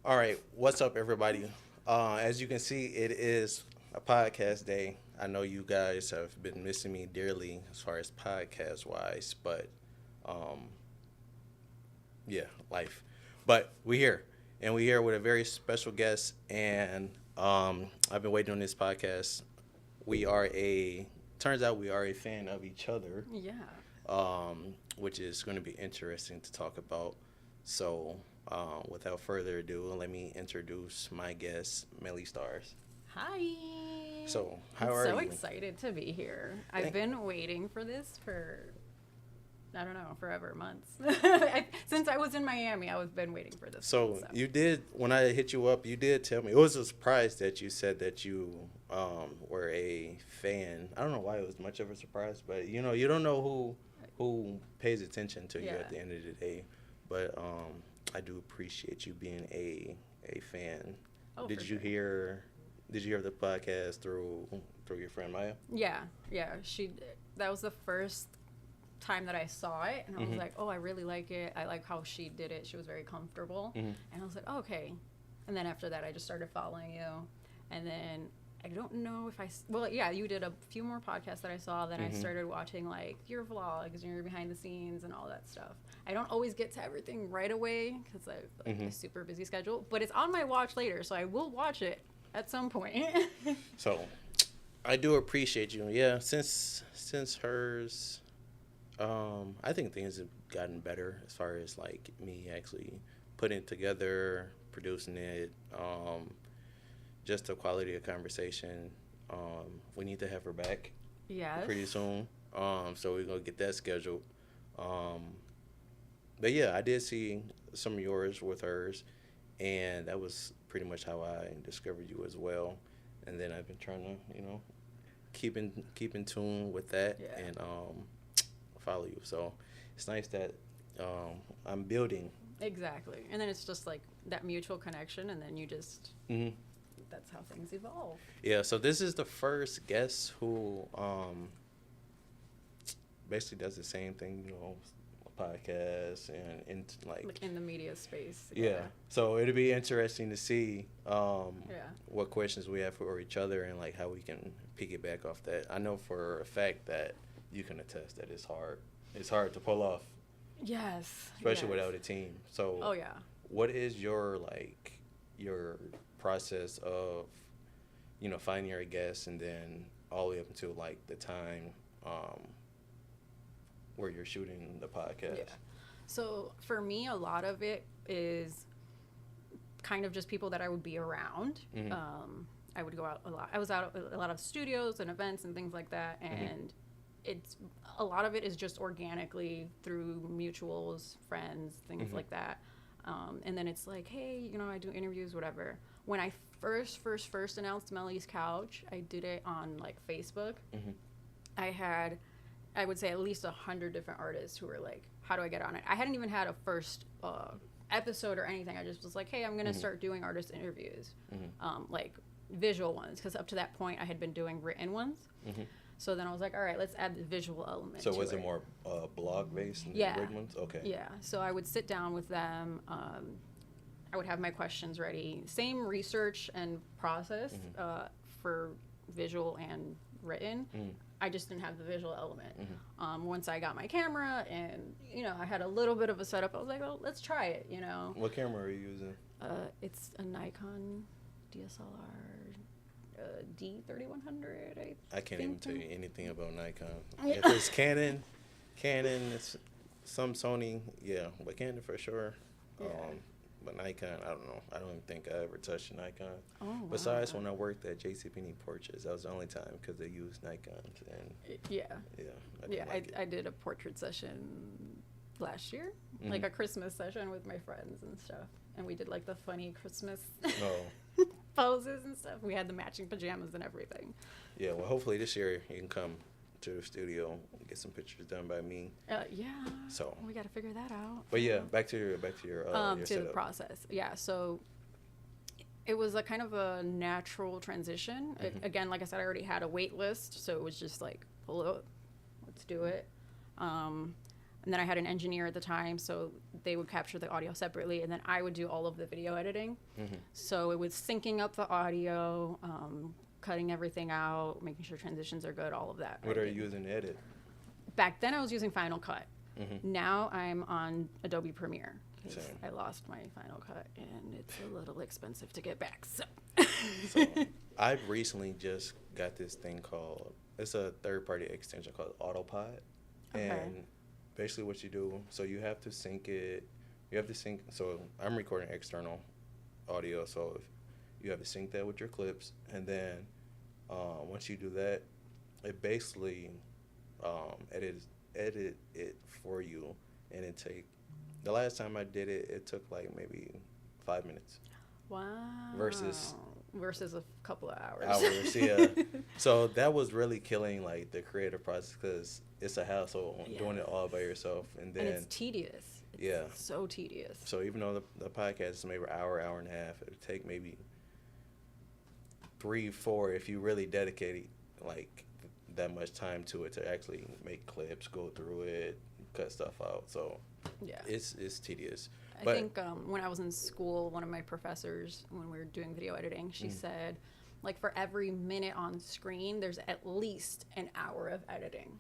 All right, what's up, everybody? As you can see, it is a podcast day. I know you guys have been missing me dearly as far as podcast wise, but um, yeah, life. But we here, and we here with a very special guest, and I've been waiting on this podcast. We are a turns out we are a fan of each other, Yeah. which is going to be interesting to talk about. So, without further ado, let me introduce my guest, Melly Starz. Hi. So, how I'm are so you? excited to be here. I've Thank- been waiting for this for, I don't know, forever, months. Since I was in Miami, I've been waiting for this. So, you did, when I hit you up, you did tell me, it was a surprise that you said that you were a fan. I don't know why it was much of a surprise, but you don't know who pays attention to you Yeah. at the end of the day. But I do appreciate you being a fan. Oh, Did for you sure. hear? Did you hear the podcast through your friend Maya? Yeah, yeah. That was the first time that I saw it, and I was Mhm. like, oh, I really like it. I like how she did it. She was very comfortable. Mhm. And I was like, oh, okay. And then after that, I just started following you. And then I don't know if well, yeah, you did a few more podcasts that I saw. Then I Mhm. started watching like your vlogs and your behind the scenes and all that stuff. I don't always get to everything right away because I have like a Mhm. super busy schedule, but it's on my watch later, so I will watch it at some point. So, I do appreciate you. Yeah, since hers, I think things have gotten better as far as like me actually putting it together, producing it, just the quality of conversation. We need to have her back Yes. pretty soon. So we're gonna get that scheduled. Um, but yeah, I did see some of yours with hers, and that was pretty much how I discovered you as well. And then I've been trying to, keep in tune with that Yeah. and follow you. So it's nice that I'm building. Exactly. And then it's just like that mutual connection, and then you just, Hmm. that's how things evolve. Yeah. So this is the first guest who basically does the same thing, podcast and like Like in the media space. yeah. So it'll be interesting to see Yeah. what questions we have for each other and like how we can piggyback off that. I know for a fact that you can attest that it's hard. It's hard to pull off, Yes. especially yes. without a team. So Oh, yeah. what is your process of finding your guests and then all the way up until like the time where you're shooting the podcast? Yeah. So for me, a lot of it is kind of just people that I would be around. Mhm. I would go out a lot. I was out at a lot of studios and events and things like that. And it's a lot of it is just organically through mutuals, friends, things Mhm. like that. And then it's like, hey, I do interviews, whatever. When I first announced Melly's Couch, I did it on like Facebook. Mhm. I would say at least 100 different artists who were like, how do I get on it? I hadn't even had a first episode or anything. I just was like, hey, I'm going to start doing artist interviews, like visual ones. Because up to that point, I had been doing written ones. Mhm. So then I was like, all right, let's add the visual element So to was it it. more blog based than Yeah. written ones? Okay. Yeah. So I would sit down with them. I would have my questions ready. Same research and process for visual and written. Mhm. I just didn't have the visual element. Mhm. Once I got my camera and, I had a little bit of a setup, I was like, well, let's try it, What camera are you using? It's a Nikon DSLR D3100, I can't even think. tell you anything about Nikon. Yeah. If it's Canon, it's some Sony, yeah, but Canon for sure. Yeah. But Nikon, I don't know. I don't even think I ever touched a Nikon. Oh, wow. Besides when I worked at JCPenney Portraits, that was the only time because they used Nikons. And Yeah. yeah, Yeah, like it. I did a portrait session last year, like Mhm. a Christmas session with my friends and stuff. And we did like the funny Christmas Oh, poses and stuff. We had the matching pajamas and everything. yeah. Well, hopefully this year you can come to the studio and get some pictures done by me. Yeah. So, We got to figure that out. but yeah, back to your your To the setup. process. Yeah. So it was a kind of a natural transition. Again, like I said, I already had a wait list, so it was just like, pull up, let's do it. And then I had an engineer at the time, so they would capture the audio separately, and then I would do all of the video editing. So it was syncing up the audio, cutting everything out, making sure transitions are good, all of that. What are you using to edit? Back then I was using Final Cut. Now I'm on Adobe Premiere. I lost my Final Cut, and it's a little expensive to get back. So I recently just got this thing called, it's a third-party extension called Autopod. And basically what you do, so you have to sync it, so I'm recording external audio, so if you have to sync that with your clips, and then once you do that, it basically edit it for you, and the last time I did it, it took like maybe 5 minutes. Wow. Versus a couple of hours. Yeah. So that was really killing like the creative process, because it's a hassle doing it all by yourself, and it's tedious. It's so tedious. So even though the podcast is maybe an hour and a half, it would take maybe 3-4 if you really dedicate like that much time to it, to actually make clips, go through it, cut stuff out. So it's tedious. I think when I was in school, one of my professors, when we were doing video editing, she said, like, for every minute on screen, there's at least an hour of editing.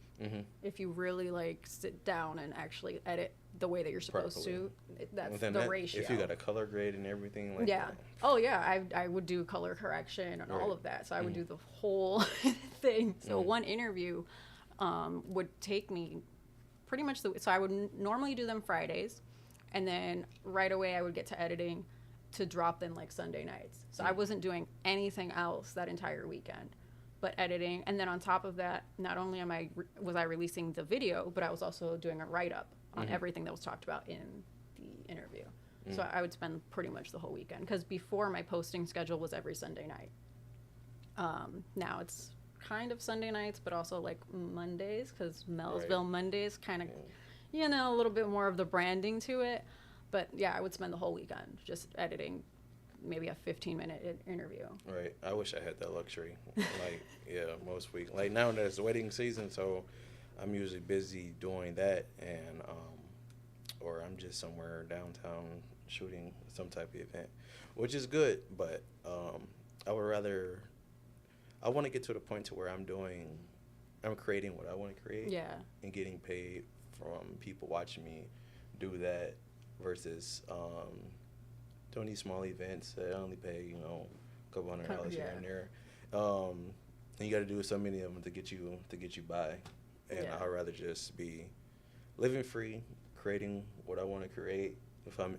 If you really, like, sit down and actually edit the way that you're supposed to, that's the ratio. If you got a color grade and everything like that. Oh, yeah. I would do color correction and all of that. So I would do the whole thing. So one interview would take me pretty much so I would normally do them Fridays, and then right away I would get to editing to drop them like Sunday nights. So I wasn't doing anything else that entire weekend but editing. And then on top of that, not only was I releasing the video, but I was also doing a write-up on everything that was talked about in the interview. So I would spend pretty much the whole weekend, because before my posting schedule was every Sunday night. Now it's kind of Sunday nights, but also like Mondays, because Mellsville Mondays kind of, a little bit more of the branding to it. But yeah, I would spend the whole weekend just editing maybe a 15-minute interview. Right. I wish I had that luxury. Like, most weeks. Like now that it's wedding season, so I'm usually busy doing that, and or I'm just somewhere downtown shooting some type of event, which is good. But I want to get to the point to where I'm creating what I want to create. Yeah. And getting paid from people watching me do that, versus doing these small events that only pay, a couple $100 here and there. And you got to do so many of them to get you by. And I'd rather just be living free, creating what I want to create. If I'm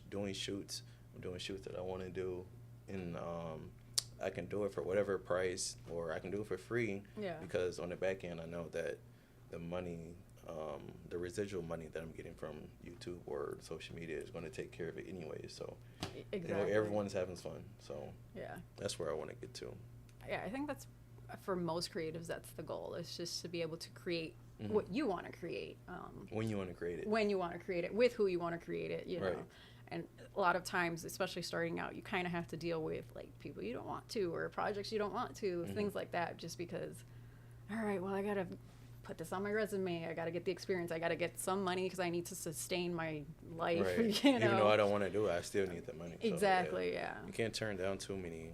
doing shoots, I'm doing shoots that I want to do, and I can do it for whatever price, or I can do it for free. Yeah. Because on the back end, I know that the money, the residual money that I'm getting from YouTube or social media is going to take care of it anyway. So, everyone's having fun. So, that's where I want to get to. Yeah, I think that's, for most creatives, that's the goal. It's just to be able to create what you want to create. When you want to create it. When you want to create it, with who you want to create it, know. And a lot of times, especially starting out, you kind of have to deal with like people you don't want to, or projects you don't want to, things like that, just because, all right, well, I got to put this on my resume. I got to get the experience. I got to get some money because I need to sustain my life. Right. Even though I don't want to do it, I still need the money. Exactly, so, You can't turn down too many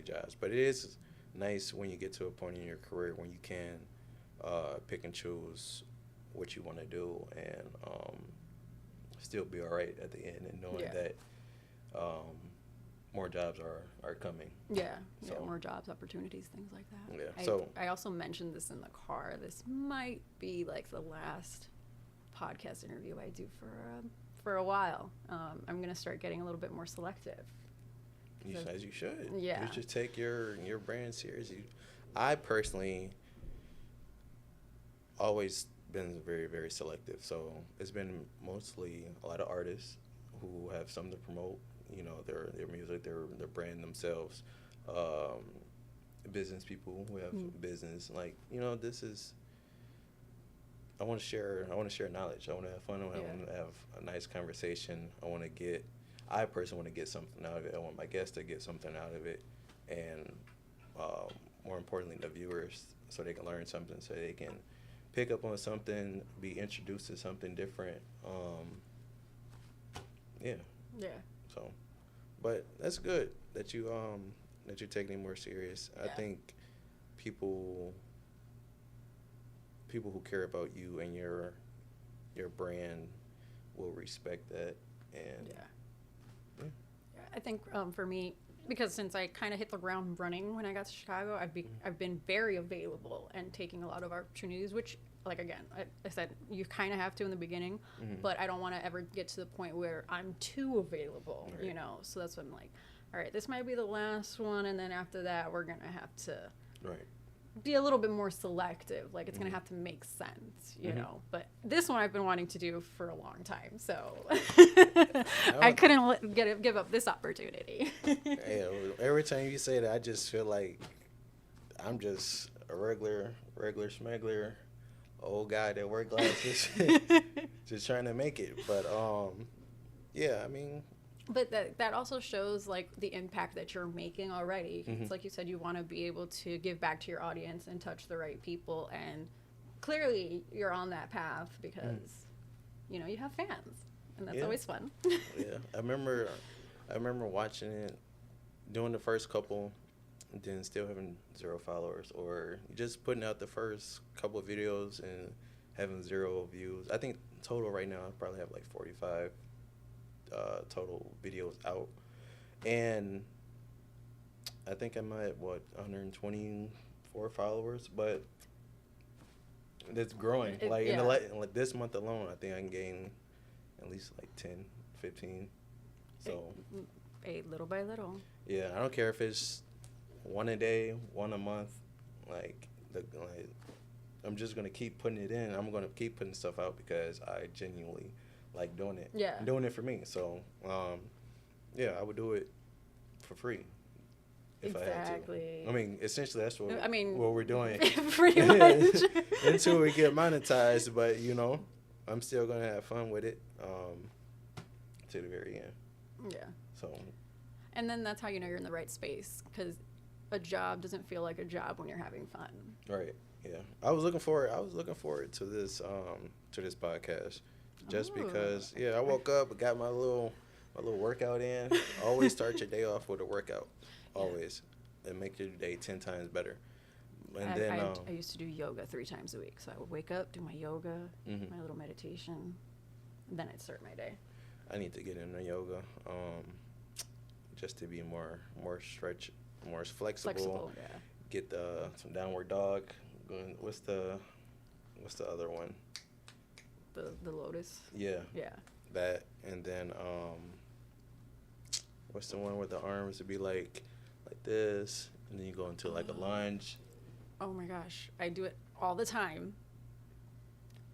jobs. But it is nice when you get to a point in your career when you can pick and choose what you want to do, and still be all right at the end, and knowing that more jobs are coming. So more jobs, opportunities, things like that. Yeah. I also mentioned this in the car. This might be like the last podcast interview I do for a while. I'm gonna start getting a little bit more selective. As you should. Yeah. You should take your brand seriously. I personally always been very, very selective. So it's been mostly a lot of artists who have something to promote, their music, their brand themselves. Business people who have business. Like, this is, I want to share knowledge. I want to have fun. I want to have a nice conversation. I personally want to get something out of it. I want my guests to get something out of it. And more importantly, the viewers, so they can learn something, so they can pick up on something, be introduced to something different. Yeah. Yeah. So, but that's good that you're taking it more serious. I Yeah. think people who care about you and your brand will respect that. And Yeah. I think for me, because since I kind of hit the ground running when I got to Chicago, I've been very available and taking a lot of opportunities, which, like, again, I said, you kind of have to in the beginning, but I don't want to ever get to the point where I'm too available, Right. you know? So that's when I'm like, all right, this might be the last one, and then after that, we're going to have to right. be a little bit more selective. Like, it's going to have to make sense, you know? But this one I've been wanting to do for a long time, so I couldn't give up this opportunity. Yeah, every time you say that, I just feel like I'm just a regular smuggler, old guy that wear glasses, just trying to make it. But yeah, I mean. But that also shows, like, the impact that you're making already. It's like you said, you want to be able to give back to your audience and touch the right people, and clearly you're on that path because you know you have fans, and that's always fun. Yeah, I remember watching it, doing the first couple, and then still having 0 followers, or just putting out the first couple of videos and having 0 views. I think total right now I probably have like 45 total videos out, and I think I'm at 124 followers, but it's growing. In like this month alone, I think I can gain at least like 10, 15. So Little by little. Yeah, I don't care if it's 1 a day, 1 a month. I'm just gonna keep putting it in. I'm gonna keep putting stuff out because I genuinely like doing it. Yeah. I'm doing it for me. So, yeah, I would do it for free if I had to. I mean, essentially, that's what we're doing. Pretty much. Until we get monetized, but, you know, I'm still going to have fun with it to the very end. Yeah. So. And then that's how you know you're in the right space, because a job doesn't feel like a job when you're having fun. Right. Yeah. I was looking forward to this podcast. Just because, I woke up and got my little workout in. Always start your day off with a workout, always, and make your day 10 times better. And I used to do yoga 3 times a week, so I would wake up, do my yoga, my little meditation, and then I'd start my day. I need to get into yoga, just to be more flexible. Yeah. Get some downward dog. What's the other one? The lotus. Yeah. Yeah. That, and then what's the one where the arms would be like this, and then you go into like a lunge. Oh my gosh, I do it all the time,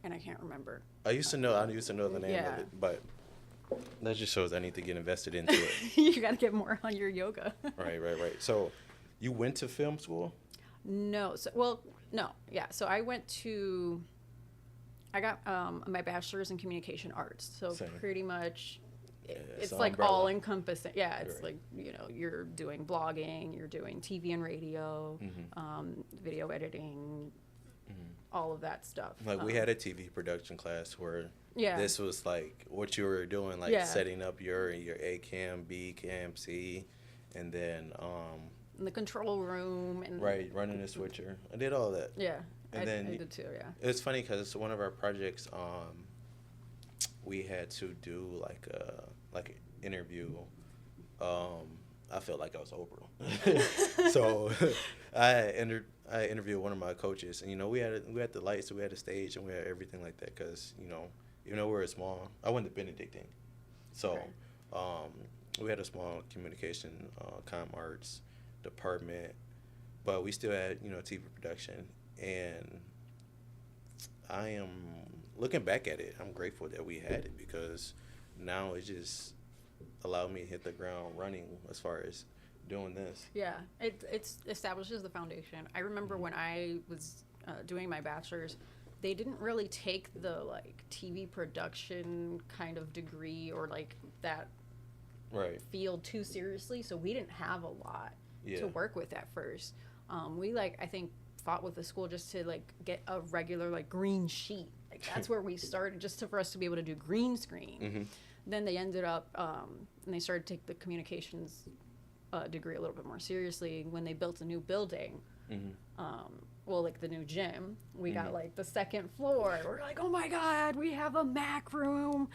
and I can't remember. I used to know the name of it, but that just shows I need to get invested into it. You got to get more on your yoga. Right. So, you went to film school? No. Yeah. So I got my bachelor's in communication arts. So Same. pretty much it's an like umbrella. all encompassing. Yeah, it's Right. like, you know, you're doing blogging, you're doing TV and radio, video editing, all of that stuff. Like, we had a TV production class where Yeah. this was like what you were doing, like setting up your A cam, B cam, C, and then in the control room and running the switcher. I did all that. Yeah. And I did too. Yeah. It's funny because one of our projects, we had to do like an interview. I felt like I was Oprah, so I interviewed one of my coaches, and, you know, we had the lights, we had the stage, and we had everything like that because, you know, even though we were small, I went to Benedictine, so we had a small communication comm arts department, but we still had, you know, TV production. And I am looking back at it, I'm grateful that we had it, because now it just allowed me to hit the ground running as far as doing this. Yeah, it establishes the foundation. I remember when I was doing my bachelor's, they didn't really take the like TV production kind of degree or like that field too seriously, so we didn't have a lot to work with at first. We I think fought with the school just to like get a regular like green sheet. Like that's where we started, just for us to be able to do green screen. Mm-hmm. Then they ended up and they started to take the communications degree a little bit more seriously when they built a new building. Mm-hmm. Well, like the new gym, we got like the second floor. We're like, oh my god, we have a Mac room.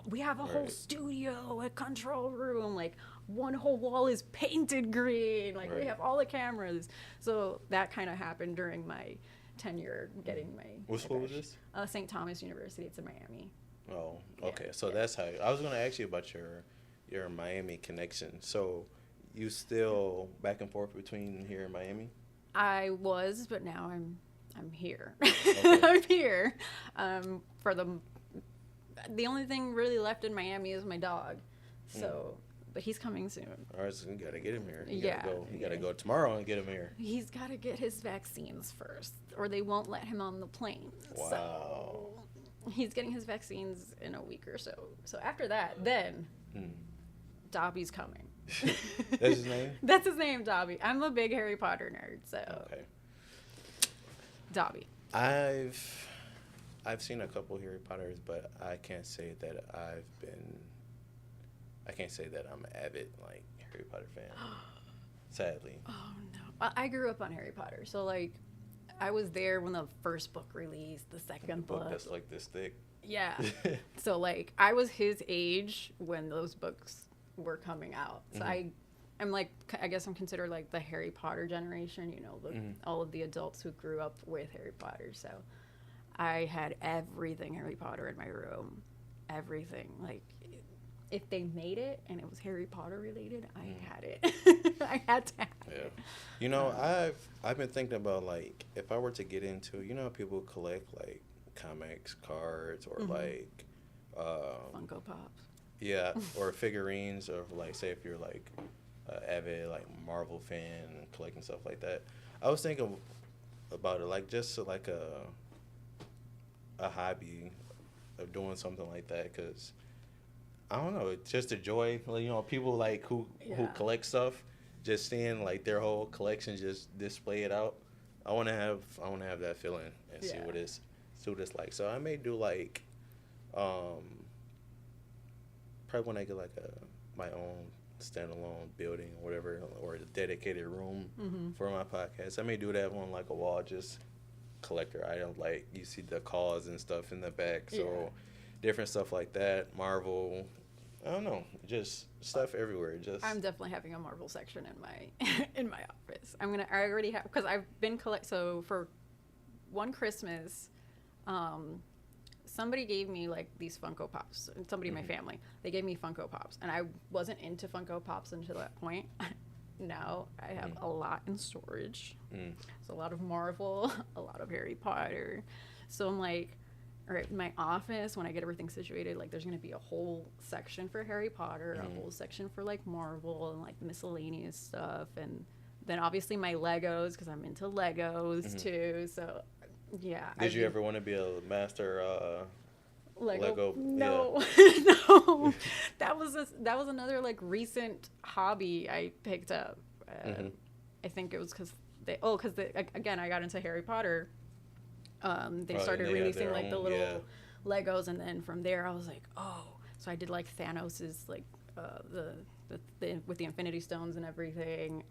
We have a whole studio, a control room. Like one whole wall is painted green. Like we have all the cameras. So that kind of happened during my tenure, getting my. What school was this? St. Thomas University. It's in Miami. Oh, okay. So that's how I was going to ask you about your Miami connection. So you still back and forth between here and Miami? I was, but now I'm here. Okay. I'm here. For the only thing really left in Miami is my dog. So, but he's coming soon. All right, so you gotta get him here. You Yeah. gotta go tomorrow and get him here. He's got to get his vaccines first, or they won't let him on the plane. Wow. So he's getting his vaccines in a week or so. So after that, then Dobby's coming. That's his name? That's his name, Dobby. I'm a big Harry Potter nerd, so Okay. Dobby. I've seen a couple Harry Potters, but I can't say that I'm an avid like Harry Potter fan. Sadly. Oh no. I grew up on Harry Potter, so like I was there when the first book released, the second book. That's like this thick. Yeah. So like I was his age when those books were coming out. So I'm like, I guess I'm considered like the Harry Potter generation, you know, all of the adults who grew up with Harry Potter. So I had everything Harry Potter in my room. Everything. Like if they made it and it was Harry Potter related, I had it. I had to have it. You know, I've been thinking about like if I were to get into, you know, people collect like comics, cards, or like Funko Pops. Yeah, or figurines of like, say if you're like an avid like Marvel fan and collecting stuff like that. I was thinking about it like just like a hobby of doing something like that, because I don't know, it's just a joy. Like, you know, people like who collect stuff, just seeing like their whole collection just display it out. I want to have that feeling and see what it's like. So I may do like probably when I get like my own standalone building or whatever, or a dedicated room for my podcast. I may do that on like a wall, just collector items, like you see the calls and stuff in the back. So different stuff like that. Marvel, I don't know, just stuff everywhere. I'm definitely having a Marvel section in my office. I already have, because I've been so for one Christmas, somebody gave me like these Funko Pops. Somebody in my family, they gave me Funko Pops, and I wasn't into Funko Pops until that point. Now I have a lot in storage. So a lot of Marvel, a lot of Harry Potter. So I'm like, all right, in my office, when I get everything situated, like there's going to be a whole section for Harry Potter, a whole section for like Marvel and like miscellaneous stuff. And then obviously my Legos, because I'm into Legos too. So yeah. Did you ever want to be a master Lego? No, no. That was another like recent hobby I picked up. I think it was because again I got into Harry Potter. They started releasing like the little Legos, and then from there I was like, oh, so I did like Thanos's like the with the Infinity Stones and everything,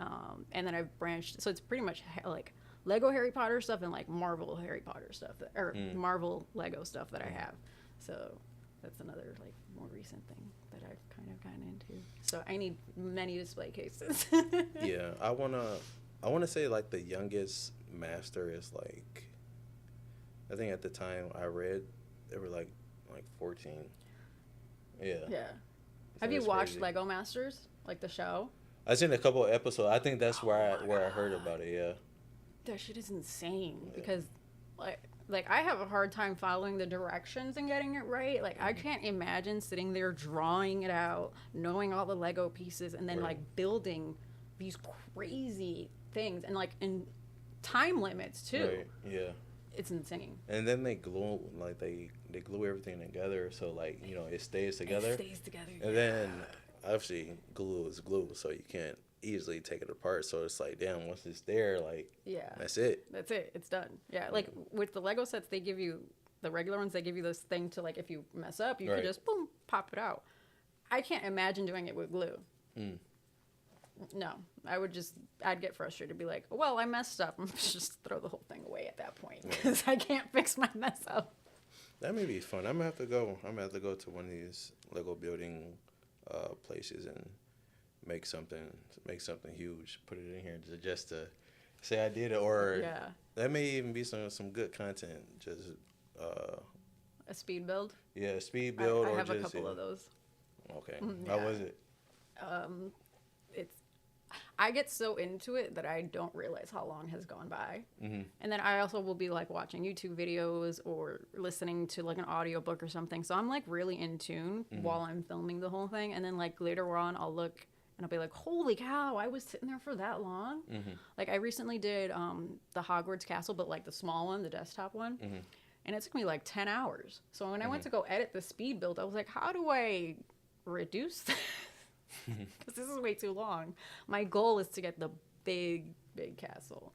and then I've branched. So it's pretty much like Lego Harry Potter stuff and like Marvel Harry Potter stuff, or Marvel Lego stuff that I have. So that's another like more recent thing that I've kind of gotten into. So I need many display cases. Yeah, I wanna say like the youngest master is like, I think at the time I read they were like 14. Yeah. Yeah. Have you watched Lego Masters, like the show? I've seen a couple of episodes. I think that's where I heard about it. Yeah. That shit is insane because like I have a hard time following the directions and getting it right. Like I can't imagine sitting there drawing it out, knowing all the Lego pieces, and then like building these crazy things and like in time limits too. Right. Yeah. It's insane. And then they glue they glue everything together, so like, you know, it stays together. It stays together. And then obviously glue is glue, so you can't easily take it apart. So it's like, damn, once it's there, like, Yeah. that's it. That's it. It's done. Yeah. Like with the Lego sets, they give you the regular ones. They give you this thing to like if you mess up, you can just boom pop it out. I can't imagine doing it with glue. No, I'd get frustrated. Be like, well, I messed up. Just throw the whole thing away at that point because I can't fix my mess up. That may be fun. I'm gonna have to go. I'm gonna have to go to one of these Lego building places and make something huge. Put it in here just to say I did it, or Yeah. that may even be some good content. Just A speed build. yeah, speed build. I or have just, a couple of those. Okay, Yeah. how was it? I get so into it that I don't realize how long has gone by. Mm-hmm. And then I also will be like watching YouTube videos or listening to like an audiobook or something. So I'm like really in tune while I'm filming the whole thing. And then like later on, I'll look and I'll be like, holy cow, I was sitting there for that long. Like I recently did the Hogwarts Castle, but like the small one, the desktop one. And it took me like 10 hours. So when I went to go edit the speed build, I was like, how do I reduce this? Because this is way too long. My goal is to get the big castle,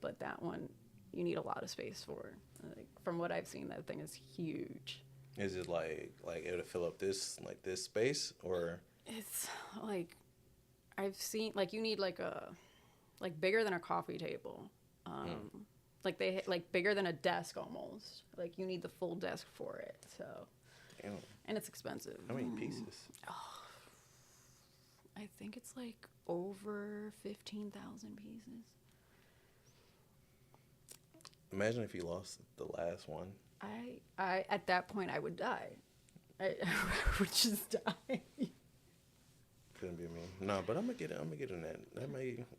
but that one you need a lot of space for. Like, from what I've seen, that thing is huge. Is it like it'll fill up this space, or It's like I've seen like you need like bigger than a coffee table, like bigger than a desk almost. Like you need the full desk for it. So, damn, and it's expensive. how many pieces? I think it's like over 15,000 pieces. Imagine if you lost the last one. I at that point I would die. I would just die. Couldn't be me. No, but I'm gonna get in that.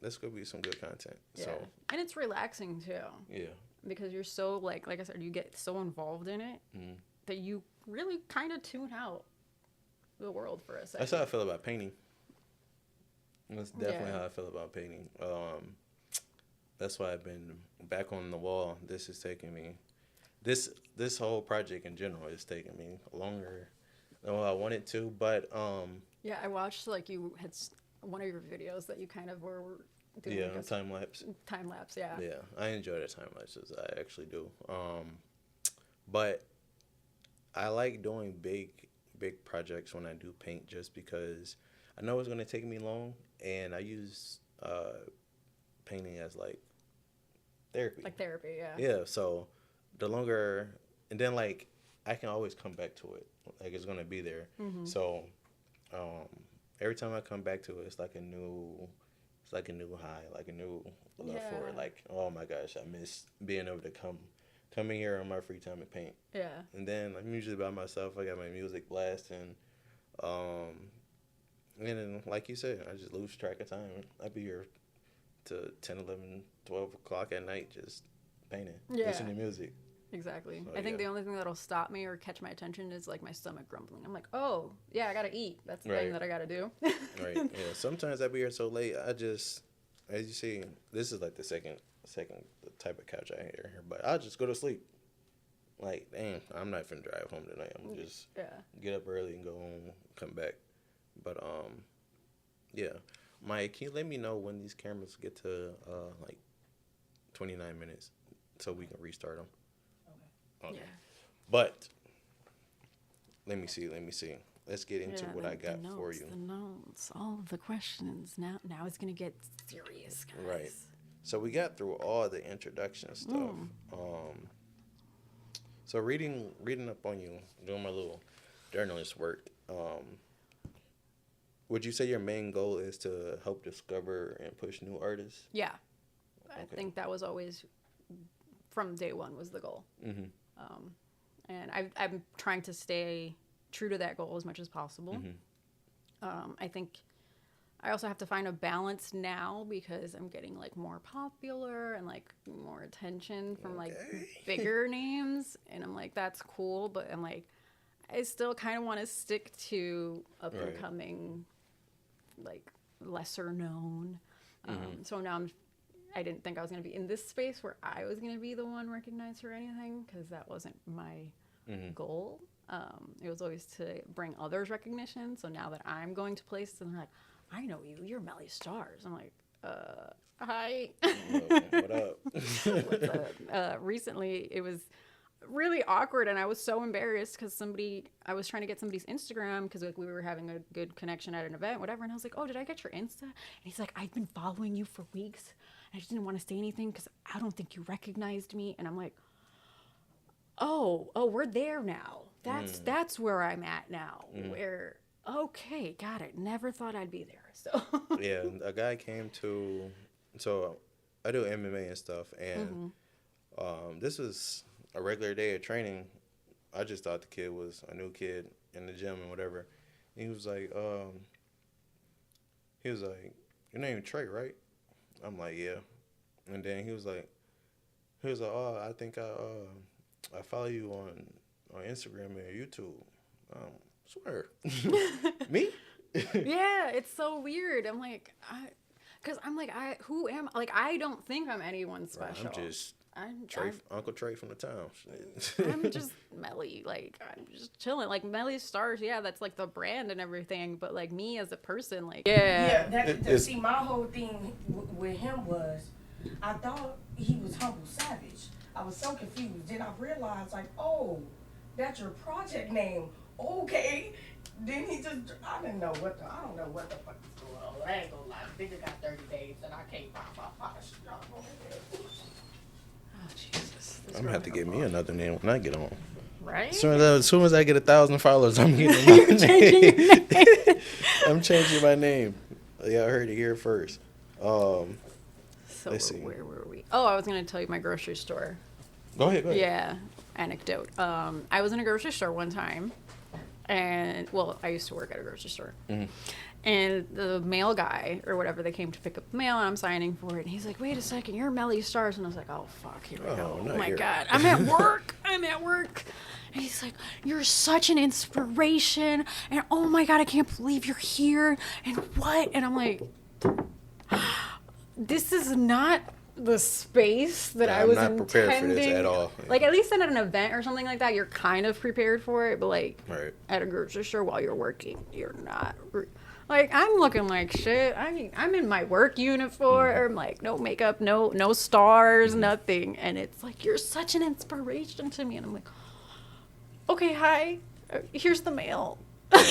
That's gonna be some good content. Yeah. So And it's relaxing too. yeah. Because you're so like I said, you get so involved in it that you really kind of tune out the world for a second. That's how I feel about painting. That's definitely Yeah. how I feel about painting. That's why I've been back on the wall. This is taking me. This whole project in general is taking me longer than what I wanted to. But Yeah, I watched like you had one of your videos that you kind of were doing yeah, like a time lapse. time lapse. Yeah. Yeah, I enjoy the time lapses. I actually do. But I like doing big projects when I do paint, just because I know it's gonna take me long, and I use painting as like therapy. Like therapy. Yeah. Yeah. So the longer, and then like I can always come back to it. Like it's gonna be there. So every time I come back to it, it's like a new high, like a new love for it. Like, oh my gosh, I miss being able to come in here on my free time and paint. Yeah. And then I'm usually by myself. I got my music blasting. And then, like you said, I just lose track of time. I'd be here to 10, 11, 12 o'clock at night just painting, listening to music. Exactly. So, I think yeah. the only thing that'll stop me or catch my attention is like my stomach grumbling. I'm like, oh, yeah, I gotta eat. That's the thing Right. that I gotta do. Right. Yeah. Sometimes I be here so late. I just, as you see, this is like the second type of couch I have here. But I'll just go to sleep. Like, damn, I'm not finna drive home tonight. I'm gonna just get up early and go home, come back. But yeah, Mike, can you let me know when these cameras get to like 29 minutes so we can restart them? Okay. Yeah. But let me see. Let's get into what I got the for notes, you. The notes, all of the questions. Now it's gonna get serious, guys. Right. So we got through all the introduction stuff. So reading up on you, doing my little journalist work. Would you say your main goal is to help discover and push new artists? Yeah. I Okay. think that was always from day one was the goal. Mm-hmm. And I'm trying to stay true to that goal as much as possible. I think I also have to find a balance now because I'm getting like more popular and like more attention from like bigger names, and I'm like, that's cool, but I'm like, I still kind of want to stick to up and coming, like lesser known. So now I didn't think I was going to be in this space where I was going to be the one recognized or anything, because that wasn't my goal. It was always to bring others recognition. So now that I'm going to places and they're like, I know you, you're Melly Starz. I'm like, hi. What up? What's up? Recently, it was really awkward, and I was so embarrassed because I was trying to get somebody's Instagram because like we were having a good connection at an event, whatever. And I was like, oh, did I get your Insta? And he's like, I've been following you for weeks. And I just didn't want to say anything because I don't think you recognized me. And I'm like, oh, we're there now. That's where I'm at now. Where, okay, got it. Never thought I'd be there. So Yeah, a guy came to, so I do MMA and stuff, and this was a regular day of training. I just thought the kid was a new kid in the gym and whatever. And he was like, your name Trey, right? I'm like, yeah. And then he was like, oh, I think I follow you on Instagram and YouTube. Swear. Me? yeah, it's so weird. I'm like, who am like? I don't think I'm anyone special. I'm just I'm Uncle Trey from the town. I'm just Melly. Like, I'm just chilling. Like, Melly Starz, yeah, that's like the brand and everything. But like me as a person, like, See, my whole thing with him was, I thought he was Humble Savage. I was so confused. Then I realized, like, oh, that's your project name. Okay. Then he just, I don't know what the fuck is going on. I ain't gonna lie. Nigga got 30 days and I can't find my posh. Oh, Jesus. I'm gonna have to get me another name when I get on. Right? As soon as I get 1,000 followers, I'm getting my name. I'm changing my name. Yeah, I heard it here first. So let's see. Where were we? Oh, I was gonna tell you my grocery store. Go ahead. Yeah, anecdote. I was in a grocery store one time, and I used to work at a grocery store. And the mail guy or whatever, they came to pick up the mail, and I'm signing for it. And he's like, "Wait a second, you're Melly Starz." And I was like, "Oh fuck, here we go. Oh my god, I'm at work. I'm at work." And he's like, "You're such an inspiration, and oh my god, I can't believe you're here. And what?" And I'm like, "This is not the space that I was not prepared for this at all. Like, at least at an event or something like that, you're kind of prepared for it, but like at a grocery store while you're working, you're not. Like, I'm looking like shit. I'm in my work uniform, like no makeup, no stars, nothing. And it's like, you're such an inspiration to me. And I'm like, okay, hi, here's the mail. Like,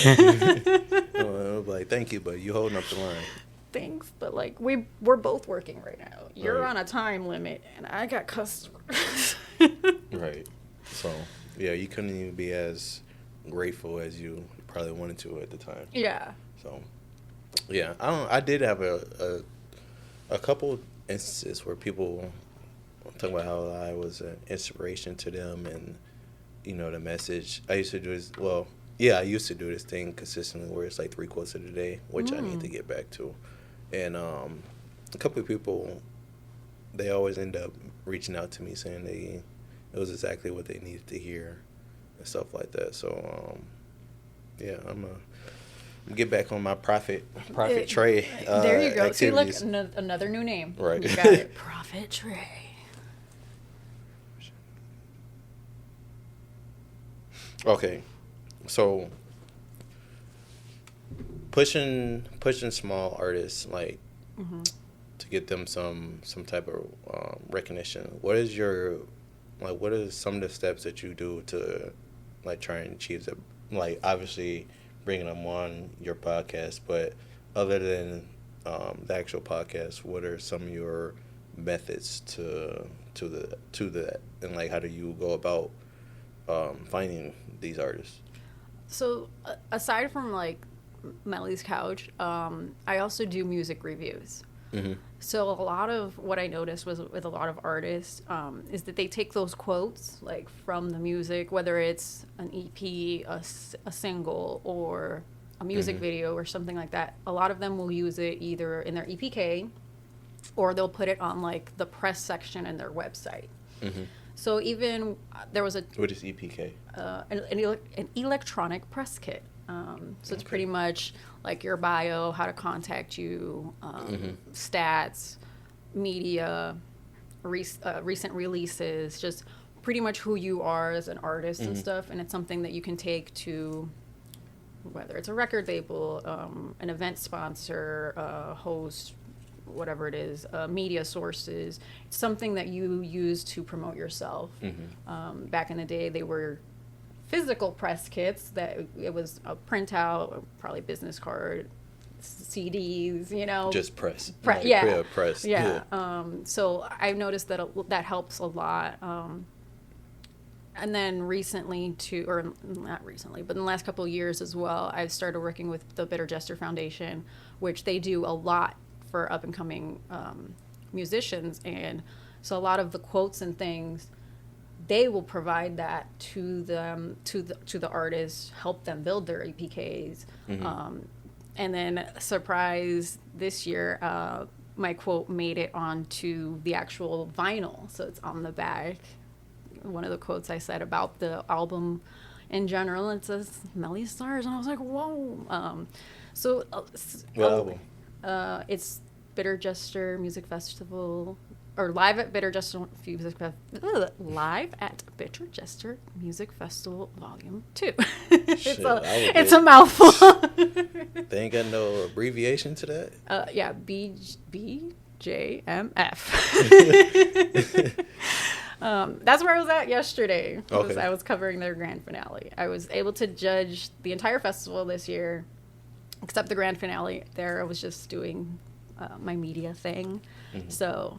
thank you, but you holding up the line. Thanks, but like we're both working right now. You're on a time limit, and I got customers. Right. So yeah, you couldn't even be as grateful as you probably wanted to at the time. Yeah. So yeah, I did have a couple instances where people talk about how I was an inspiration to them, and the message. I used to do this. I used to do this thing consistently where it's like 3 quotes of the day, which I need to get back to. And a couple of people, they always end up reaching out to me saying it was exactly what they needed to hear and stuff like that. So, I'm going to get back on my Prophet Trey there you go. activities. See, look, another new name. Right. You got it. Prophet Trey. Okay. So pushing small artists like to get them some type of recognition. What are some of the steps that you do to like try and achieve that? Like, obviously bringing them on your podcast, but other than the actual podcast, what are some of your methods to that, and like how do you go about finding these artists? So aside from like Melly's Couch, I also do music reviews. So a lot of what I noticed was with a lot of artists is that they take those quotes like from the music, whether it's an EP, a single, or a music video or something like that. A lot of them will use it either in their EPK or they'll put it on like the press section in their website. So even there was What is EPK? An electronic press kit. So it's pretty much like your bio, how to contact you, stats, media, recent releases, just pretty much who you are as an artist and stuff, and it's something that you can take to whether it's a record label, an event sponsor, a host, whatever it is, media sources. It's something that you use to promote yourself. Back in the day, they were physical press kits that it was a printout, probably business card, CDs, just press. Yeah. Press. Yeah. So I've noticed that that helps a lot. And then recently or not recently, but in the last couple of years as well, I've started working with the Bitter Jester Foundation, which they do a lot for up and coming musicians. And so a lot of the quotes and things, they will provide that to them, to the artists, help them build their APKs. And then surprise, this year, my quote made it onto the actual vinyl. So it's on the back. One of the quotes I said about the album in general, it says Melly Starz. And I was like, whoa. What album? It's Bitter Jester Music Festival, or Live at Bitter Jester Live at Bitter Jester Music Festival Volume 2. It's a mouthful. They ain't got no abbreviation to that? Yeah, BJMF. That's where I was at yesterday. Okay. I was covering their grand finale. I was able to judge the entire festival this year, except the grand finale. There I was just doing my media thing. So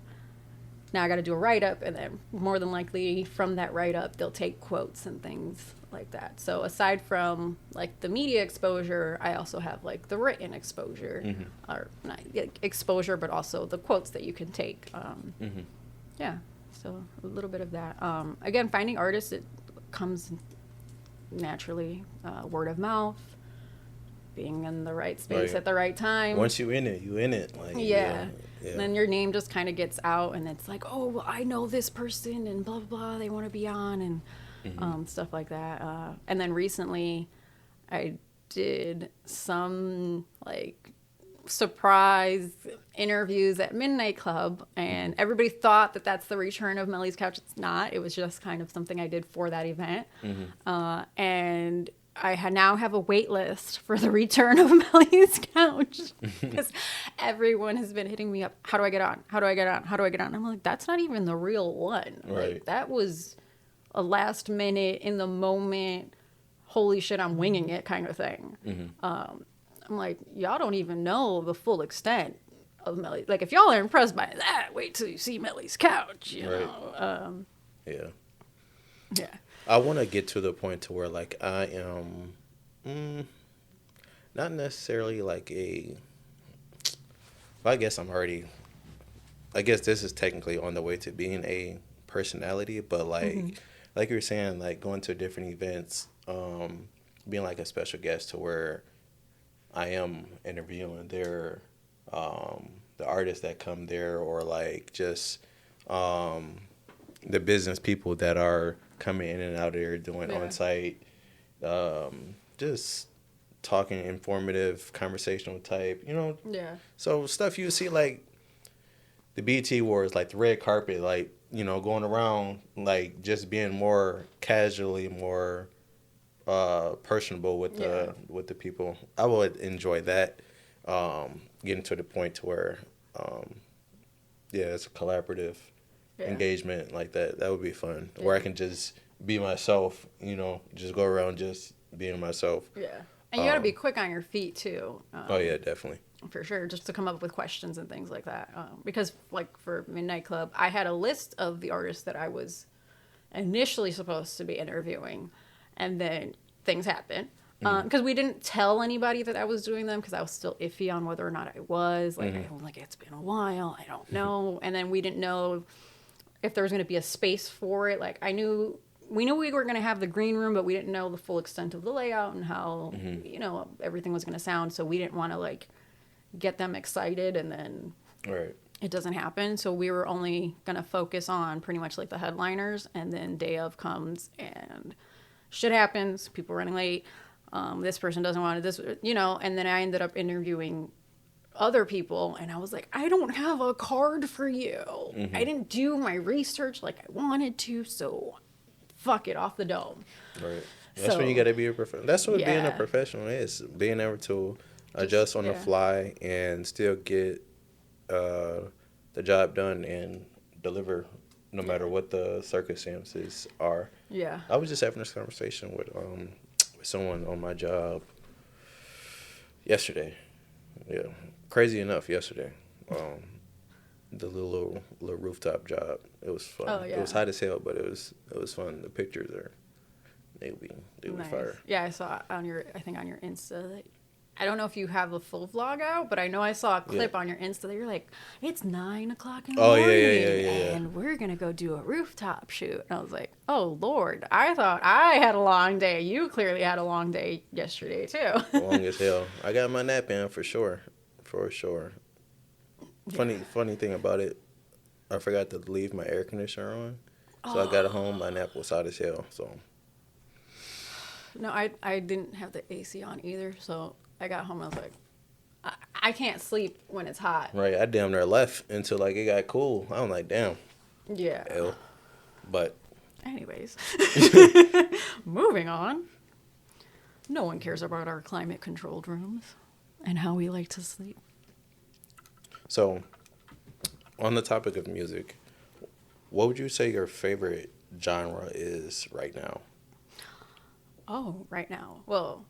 now I got to do a write-up, and then more than likely from that write-up, they'll take quotes and things like that. So aside from like the media exposure, I also have like the written exposure, or not exposure, but also the quotes that you can take. Yeah, so a little bit of that. Again, finding artists, it comes naturally, word of mouth, being in the right space at the right time. Once you in it, you in it. Like, yeah. And then your name just kind of gets out, and it's like, oh, well, I know this person, and blah, blah, blah, they want to be on, and stuff like that. And then recently, I did some, like, surprise interviews at Midnight Club, and everybody thought that that's the return of Melly's Couch. It's not. It was just kind of something I did for that event. And I now have a wait list for the return of Melly's Couch, because everyone has been hitting me up. How do I get on? How do I get on? How do I get on? I'm like, that's not even the real one. Right. Like, that was a last minute, in the moment, holy shit, I'm winging it kind of thing. I'm like, y'all don't even know the full extent of Melly. Like, if y'all are impressed by that, wait till you see Melly's Couch, you know? Yeah. Yeah. I want to get to the point to where, like, I am not necessarily like I guess I guess this is technically on the way to being a personality, but like you were saying, like going to different events, being like a special guest to where I am interviewing the artists that come there, or like just the business people that are coming in and out of there doing on-site, just talking, informative, conversational type, Yeah. So stuff you see, like the BET Awards, like the red carpet, like, going around, like just being more casually, more personable with the people. I would enjoy that, getting to the point to where, it's a collaborative engagement like that. That would be fun, where I can just be myself, just go around just being myself. Yeah. And you got to be quick on your feet too. Oh yeah, definitely. For sure, just to come up with questions and things like that. Because like for Midnight Club, I had a list of the artists that I was initially supposed to be interviewing, and then things happened. Because we didn't tell anybody that I was doing them, because I was still iffy on whether or not I was. Like, it's been a while, I don't know. And then we didn't know if there was going to be a space for it. Like, we knew we were going to have the green room, but we didn't know the full extent of the layout and how, everything was going to sound. So we didn't want to, like, get them excited and then it doesn't happen. So we were only going to focus on pretty much, like, the headliners. And then day of comes and shit happens. People running late. This person doesn't want this, and then I ended up interviewing other people, and I was like, I don't have a card for you. I didn't do my research like I wanted to, so fuck it, off the dome. Right. That's when you gotta be a professional. That's what being a Yeah. professional is. Being able to adjust on the fly and still get the job done and deliver no matter what the circumstances are. Yeah. I was just having this conversation with someone on my job yesterday. Yeah, crazy enough, yesterday. The little rooftop job. It was fun. Oh, yeah. It was hot as hell, but it was fun. The pictures are they be Nice. fire. Yeah, I saw on your Insta that, I don't know if you have the full vlog out, but I know I saw a clip on your Insta that you're like, it's 9 o'clock in the morning, and we're gonna go do a rooftop shoot. And I was like, oh Lord, I thought I had a long day. You clearly had a long day yesterday too. Long as hell. I got my nap in for sure. Funny thing about it, I forgot to leave my air conditioner on, so I got home. My nap was hot as hell. So No, I didn't have the AC on either, so I got home and I was like, I can't sleep when it's hot. right, I damn near left until like it got cool. I'm like, damn. Yeah. Ew. But anyways, moving on. No one cares about our climate controlled rooms and how we like to sleep. so, on the topic of music, what would you say your favorite genre is right now? Oh, right now. Well,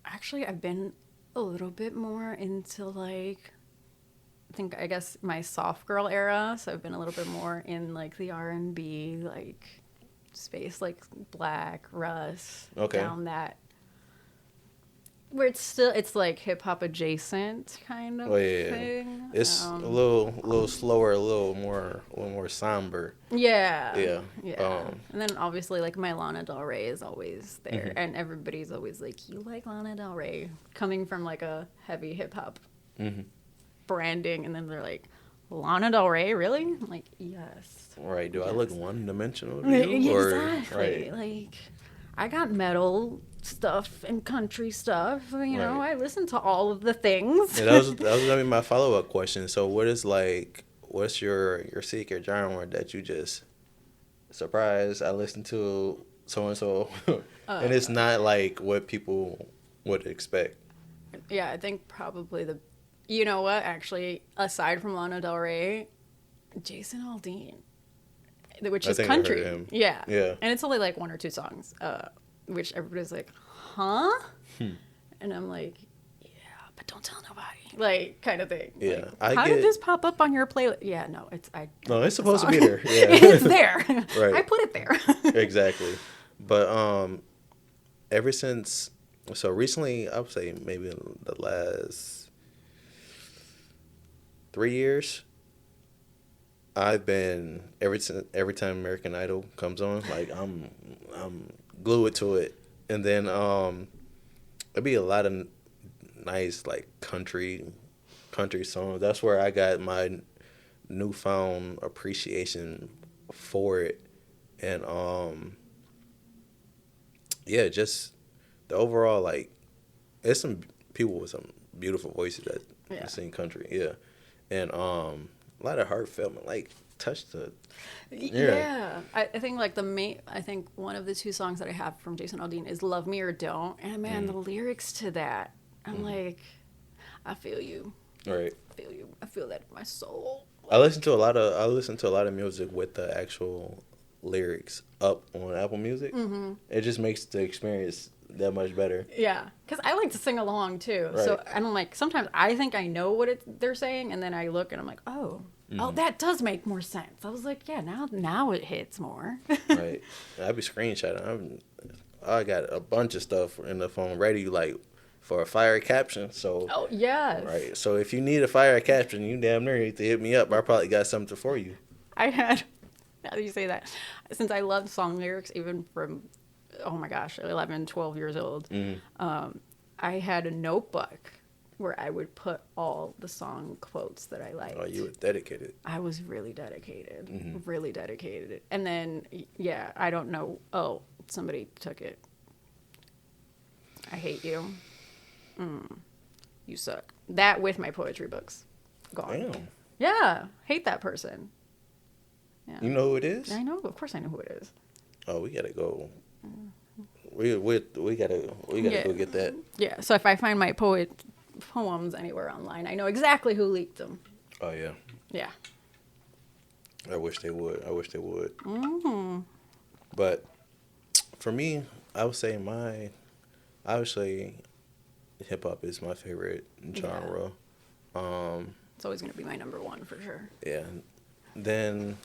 actually, I've been a little bit more into like, I guess my soft girl era. So I've been a little bit more in like the R&B like space, like Black, Russ, down that. Where it's like hip hop adjacent kind of thing. It's a little slower, a little more somber. Yeah. And then obviously like my Lana Del Rey is always there, and everybody's always like, "You like Lana Del Rey?" Coming from like a heavy hip hop branding, and then they're like, "Lana Del Rey, really?" I'm like, yes. Right? Do I look one dimensional to you? Exactly. Like, I got metal stuff and country stuff. You know, I listen to all of the things. Yeah, that was gonna be my follow-up question. So what's your secret genre that you just surprised? I listened to so and so, and it's not like what people would expect. Yeah, I think probably you know what, actually, aside from Lana Del Rey, Jason Aldean, which is country. I heard him. Yeah. And it's only like 1 or 2 songs, which everybody's like, huh? And I'm like, yeah, but don't tell nobody, like, kind of thing. Yeah. Like, how did this pop up on your playlist? Yeah, no, it's supposed to be there. Yeah. It's there. Right. I put it there. Exactly. But ever since, so recently, I would say maybe in the last 3 years, I've been every time American Idol comes on, like I'm glued to it, and then it'd be a lot of nice like country songs. That's where I got my newfound appreciation for it, and yeah, just the overall like, there's some people with some beautiful voices that sing country, and a lot of heartfelt, like touch the. Yeah. I think like I think one of the 2 songs that I have from Jason Aldean is "Love Me or Don't," and man, the lyrics to that, I'm like, I feel you. Right. I feel you. I feel that in my soul. I listen to a lot of music with the actual lyrics up on Apple Music. It just makes the experience that much better. Yeah, because I like to sing along too. Right. So and I'm like, sometimes I think I know what they're saying, and then I look and I'm like, oh, that does make more sense. I was like, yeah, now it hits more. Right. I be screenshotting. I got a bunch of stuff in the phone ready, like for a fire caption. So. Oh yes. Right. So if you need a fire caption, you damn near need to hit me up. I probably got something for you. I had. Now that you say that, since I love song lyrics, even from, oh my gosh, 11, 12 years old, I had a notebook where I would put all the song quotes that I liked. Oh, you were dedicated. I was really dedicated, really dedicated. And then, yeah, I don't know. Oh, somebody took it. I hate you. You suck. That with my poetry books. Gone. Damn. Yeah, hate that person. Yeah. You know who it is? I know. Of course, I know who it is. Oh, we gotta go. We gotta go get that. Yeah. So if I find my poems anywhere online, I know exactly who leaked them. Oh yeah. Yeah. I wish they would. Mm-hmm. But for me, I would say hip hop is my favorite genre. It's always gonna be my number one for sure. Yeah. Then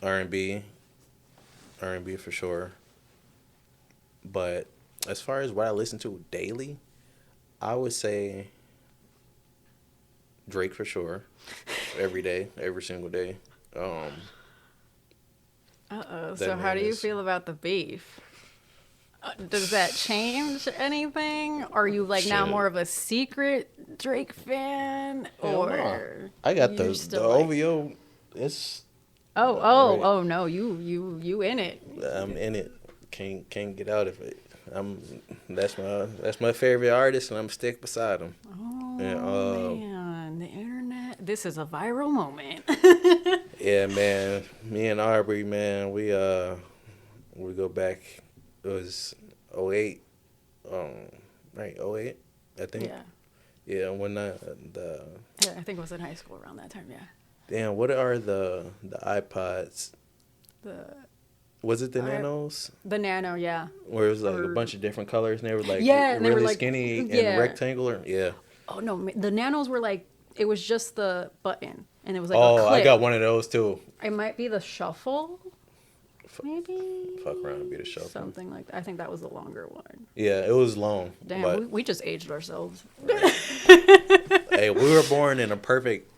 R&B for sure. But as far as what I listen to daily, I would say Drake for sure. Every day, every single day. So how do you feel about the beef? Does that change anything? Are you like now more of a secret Drake fan, or I got the like... OVO. It's oh no, you in it? I'm in it. Can't get out of it. That's my favorite artist, and I'm stick beside him. Oh man, the internet. This is a viral moment. Yeah, man. Me and Aubrey, man, we go back. It was 08. Right, 08, I think. Yeah. Yeah, when Yeah, I think it was in high school around that time. Yeah. Damn, what are the iPods? Was it the Nanos? The Nano, yeah. Where it was like a bunch of different colors, and they were like and they really were like, skinny and rectangular. Yeah. Oh no, the Nanos were like, it was just the button, and it was like oh, a clip. I got one of those too. It might be the Shuffle, maybe. Fuck around and be the Shuffle. Something like that. I think that was the longer one. Yeah, it was long. Damn, we just aged ourselves. Hey, we were born in a perfect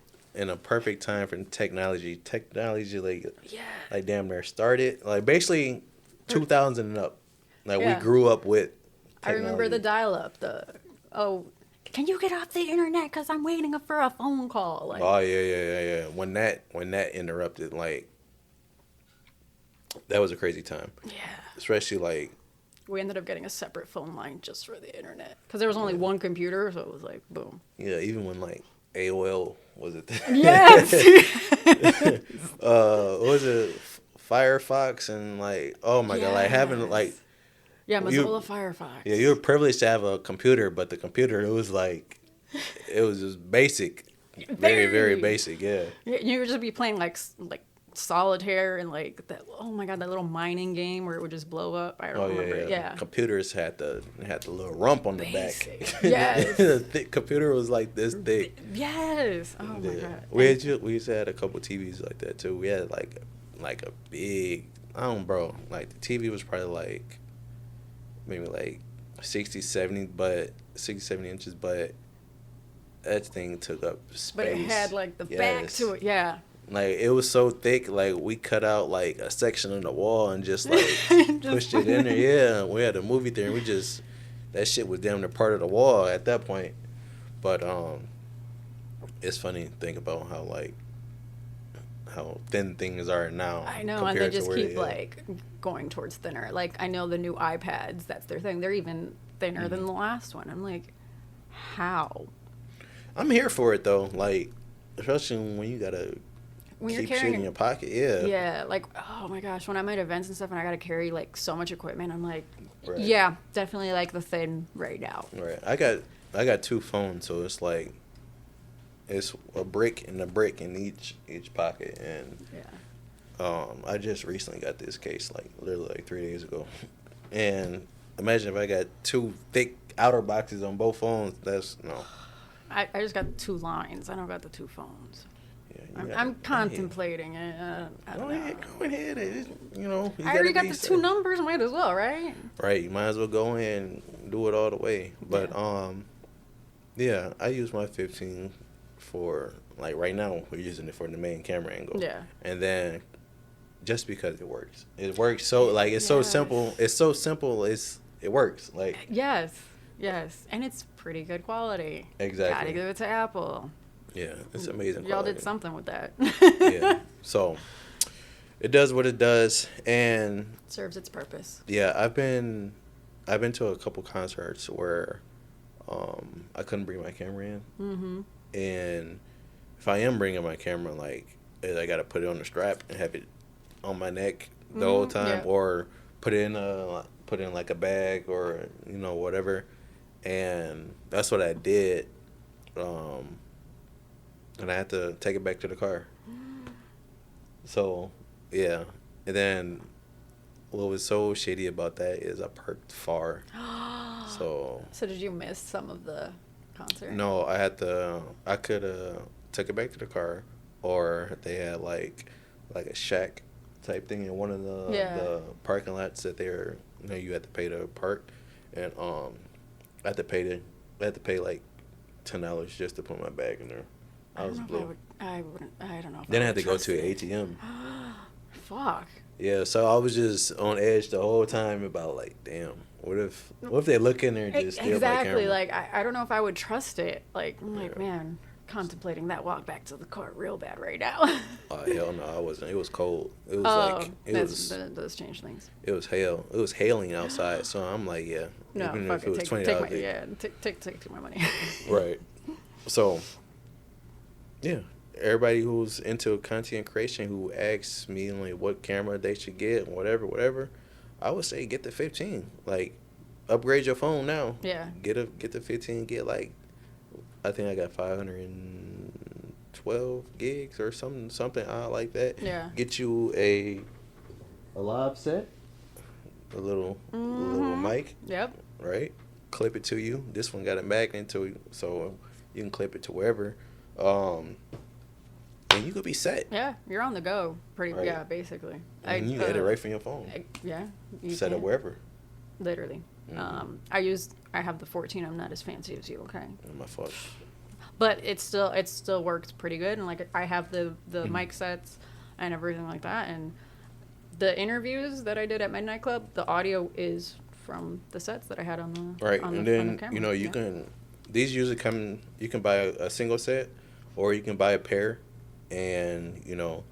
time for technology. Technology like damn near started like basically 2000 and up. Like we grew up with technology. I remember the dial-up. Can you get off the internet? Because I'm waiting for a phone call. Like, oh yeah. When that interrupted, like that was a crazy time. Yeah. Especially like we ended up getting a separate phone line just for the internet because there was only one computer, so it was like boom. Yeah, even when like AOL was it? Yes. What was it? Firefox and like oh my god, like having like Mozilla Firefox. Yeah, you were privileged to have a computer, but the computer it was just basic, very very basic. Yeah. You would just be playing like solitaire and like that. Oh my god, that little mining game where it would just blow up. I remember. Yeah. Computers had the little rump on the back. Yes. The computer was like this thick. Yes. Oh my god. We used to have a couple TVs like that too. We had like a big like the TV was probably like maybe like 60, 70 inches, but that thing took up space. But it had like the back to it, yeah. Like it was so thick, like we cut out like a section of the wall and just like pushed it in there. Yeah, we had a movie theater. And that shit was damn near part of the wall at that point. But it's funny to think about how thin things are now. I know, and they just keep like going towards thinner. Like I know the new iPads, that's their thing. They're even thinner than the last one. I'm like, how? I'm here for it though. Like especially when you gotta keep shit in your pocket. Yeah. Yeah, like oh my gosh, when I'm at events and stuff and I gotta carry like so much equipment, I'm like, yeah, definitely like the thin right now. Right. I got two phones, so it's like it's a brick in each pocket, and I just recently got this case like literally like 3 days ago, and imagine if I got two thick outer boxes on both phones. That's no. I just got two lines. I don't got the two phones. Yeah, I'm contemplating it. I don't know. Go ahead. I already got the two numbers. Might as well, right? Right. You might as well go in and do it all the way. But yeah, I use my 15 for like right now. We're using it for the main camera angle. Yeah. And then just because it works, so like it's so simple. It's so simple. It works. Like yes, and it's pretty good quality. Exactly. Gotta give it to Apple. Yeah, it's amazing. Y'all did something with that. Yeah. So it does what it does, and serves its purpose. Yeah, I've been to a couple concerts where I couldn't bring my camera in, and if I am bringing my camera, like I gotta put it on the strap and have it on my neck the whole time, Yeah. or put in like a bag or whatever, and that's what I did. And I had to take it back to the car. So yeah, and then what was so shady about that is I parked far. So did you miss some of the concert? no, I could took it back to the car, or they had like a shack type thing in one of the parking lots that they're you had to pay to park, and I had to pay like $10 just to put my bag in there. I was blue. I don't know. Then I had to go to an ATM. Fuck. Yeah, so I was just on edge the whole time about like, damn, what if they look in there and just steal my camera? Exactly. Like I don't know if I would trust it. Like I'm like, man, contemplating that walk back to the car real bad right now. Oh hell no, I wasn't. It was cold. It was that does change things. It was hail. It was hailing outside. So I'm like, yeah. No, even fuck if it was $20. Take my money. Right. So yeah, everybody who's into content creation who asks me like what camera they should get, whatever, I would say get the 15. Like, upgrade your phone now. Yeah. Get the 15. Get like, I think I got 512 gigs or something odd like that. Yeah. Get you a live set, a little mic. Yep. Right. Clip it to you. This one got a magnet to you, so you can clip it to wherever. And you could be set. Yeah, you're on the go. Right. Yeah, basically. And you edit right from your phone. Yeah. Set it wherever. Literally. Mm-hmm. I have the 14. I'm not as fancy as you. Okay. My fault. But it still works pretty good, and like I have the mic sets and everything like that, and the interviews that I did at Midnight Club, the audio is from the sets that I had on the right. on And the, then on the camera. you can these usually come. You can buy a single set, or you can buy a pair, and you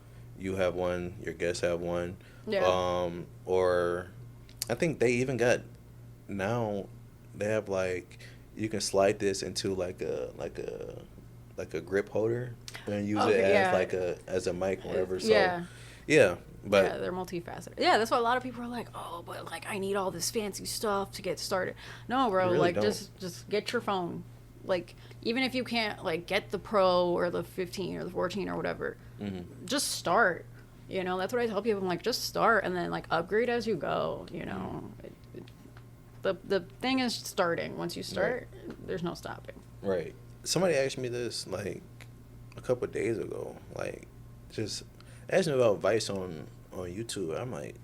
have one, your guests have one. Yeah. Or I think they even got now. They have like you can slide this into like a grip holder and use it as a mic or whatever. So yeah, but yeah, they're multifaceted. Yeah, that's why a lot of people are like, oh, but like I need all this fancy stuff to get started. No, bro, really like don't. just get your phone. Like even if you can't like get the Pro or the 15 or the 14 or whatever, just start. That's what I tell people. I'm like, just start and then like upgrade as you go. The thing is starting. Once you start, there's no stopping. Right. Somebody asked me this like a couple of days ago. Like, just asked me about advice on YouTube. I'm like,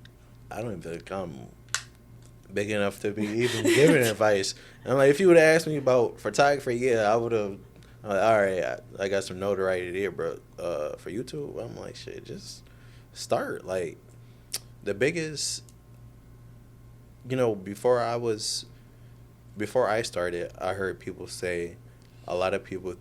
I don't even feel like I'm big enough to be even giving advice. And I'm like, if you would have asked me about photography, yeah, I would have. All right, I got some notoriety here, bro. For YouTube, I'm like, shit, just start. Like, the biggest. Before I started, I heard people say a lot of people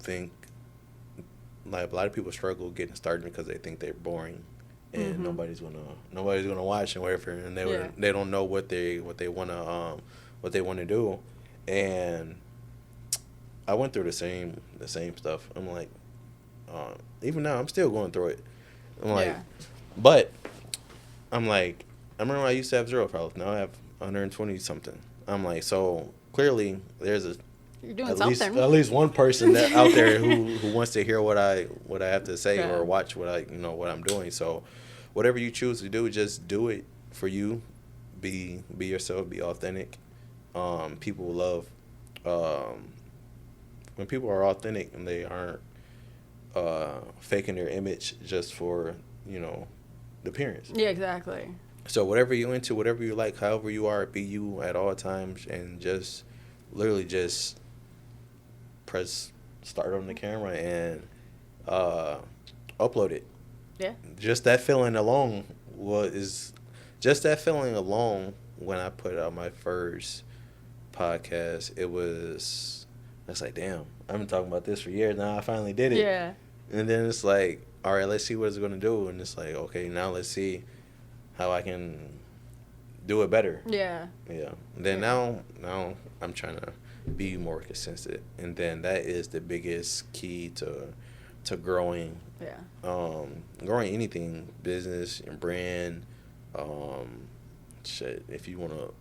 struggle getting started because they think they're boring and nobody's gonna watch and whatever, and they don't know what they want to do. And I went through the same stuff. I'm like, even now I'm still going through it. I'm like, but I'm like, I remember I used to have 0 followers. Now I have 120 something. I'm like, so clearly there's you're doing something. At least one person that out there who wants to hear what I have to say or watch what I'm doing. So whatever you choose to do, just do it for you. Be yourself. Be authentic. People love when people are authentic and they aren't faking their image just for the appearance. Yeah, exactly. So whatever you're into, whatever you like, however you are, be you at all times, and just literally just press start on the camera and upload it. Yeah. Just that feeling alone when I put out my first podcast, it's like, damn, I've been talking about this for years now. I finally did it. Yeah. And then it's like, all right, let's see what it's going to do. And it's like, okay, now let's see how I can do it better. Yeah. Yeah. And then now I'm trying to be more consistent. And then that is the biggest key to to growing, Yeah. growing anything, business and brand. Shit, if you want to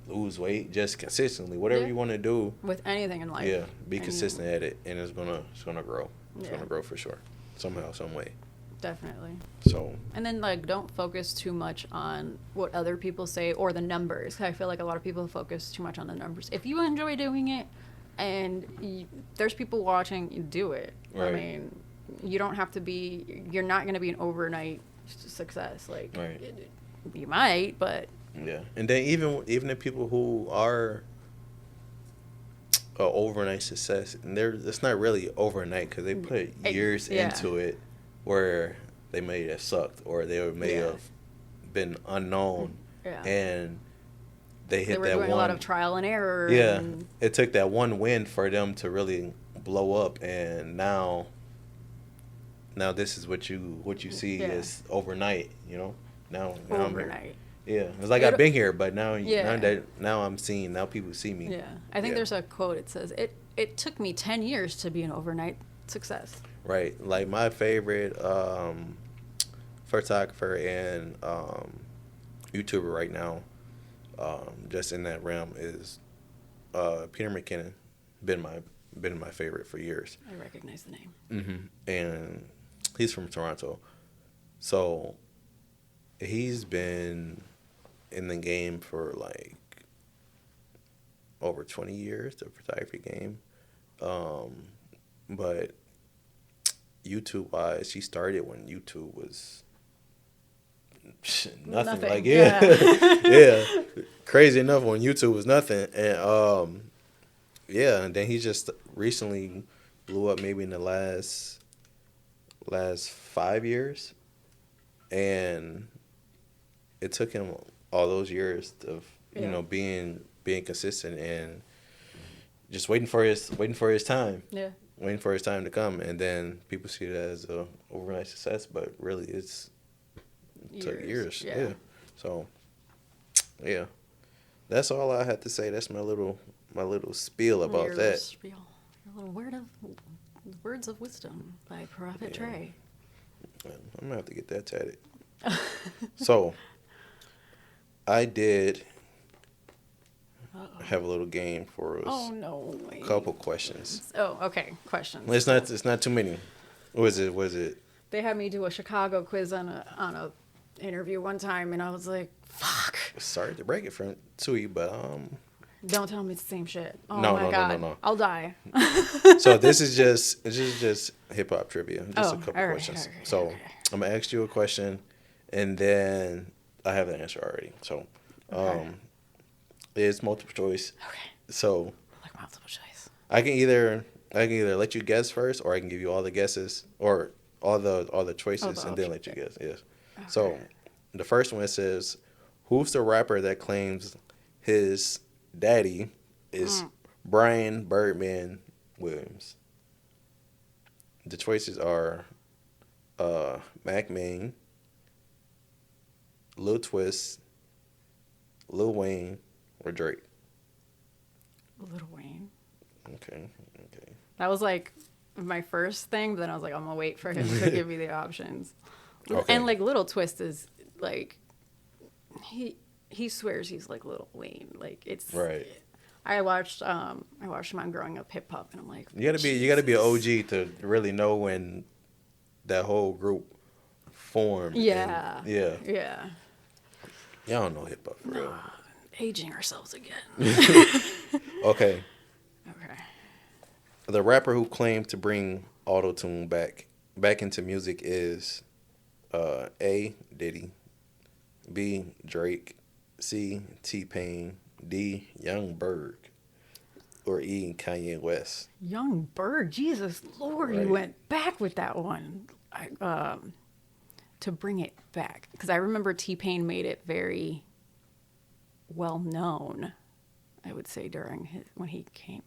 lose weight, just consistently, whatever Yeah. you want to do. With anything in life. Yeah, be consistent at it, and it's gonna grow. It's Yeah. gonna grow for sure, somehow, some way. Definitely. So. And then, like, don't focus too much on what other people say or the numbers. I feel like a lot of people focus too much on the numbers. If you enjoy doing it and there's people watching, you do it. Right. I mean, you don't have to be, you're not going to be an overnight success. Like, Right. You might, but. Yeah. And then even the people who are overnight success, and it's not really overnight because they put years into it where they may have sucked or they may have been unknown, and they hit they were that doing one, a lot of trial and error. Yeah, it took that one win for them to really blow up, and now this is what you see is overnight. Now overnight. It's like I've been here, but now I'm seeing. Now people see me. Yeah, I think there's a quote. It says, "It took me 10 years to be an overnight success." Right, like my favorite photographer and YouTuber right now, just in that realm, is Peter McKinnon. Been my favorite for years. I recognize the name. Mm-hmm. And he's from Toronto, so he's been in the game for like over 20 years, the photography game. But YouTube wise, he started when YouTube was nothing. Like yeah, crazy enough when YouTube was nothing, and and then he just recently blew up maybe in the last 5 years, and it took him all those years of being consistent and just waiting for his time. Yeah. Waiting for his time to come, and then people see it as a overnight success, but really it took years. Yeah. So, yeah, that's all I had to say. That's my little spiel about that. Spiel. Your little words of wisdom by Prophet Trey. I'm gonna have to get that tatted. So, I did have a little game for us. Oh no! A couple questions. Oh, okay. Questions. It's not too many. Was it? They had me do a Chicago quiz on a interview one time, and I was like, "Fuck." Sorry to break it to you, but Don't tell me it's the same shit. Oh no, my no, god, no. I'll die. So this is just hip hop trivia. Just a couple questions. Okay, so I'm gonna ask you a question, and then I have the answer already. So, it's multiple choice. Okay. So I like multiple choice. I can either let you guess first, or I can give you all the guesses or all the choices, and then let you guess. Yes. Okay. So the first one says, "Who's the rapper that claims his daddy is Brian Birdman Williams?" The choices are Mac Main, Lil Twist, Lil Wayne, or Drake. Lil Wayne. Okay. That was like my first thing, but then I was like, I'm gonna wait for him to give me the options. Okay. And like Little Twist is like he swears he's like Lil Wayne. Like it's Right. I watched him on Growing Up Hip Hop, and I'm like, You gotta be an OG to really know when that whole group formed. Yeah. And, yeah. Yeah. Y'all don't know hip hop for real. Aging ourselves again. Okay. Okay. The rapper who claimed to bring auto-tune back into music is A. Diddy, B. Drake, C. T-Pain, D. Young Berg, or E. Kanye West. Young Bird, Jesus Lord, Right. You went back with that one. To bring it back, because I remember T-Pain made it very well known, I would say, when he came.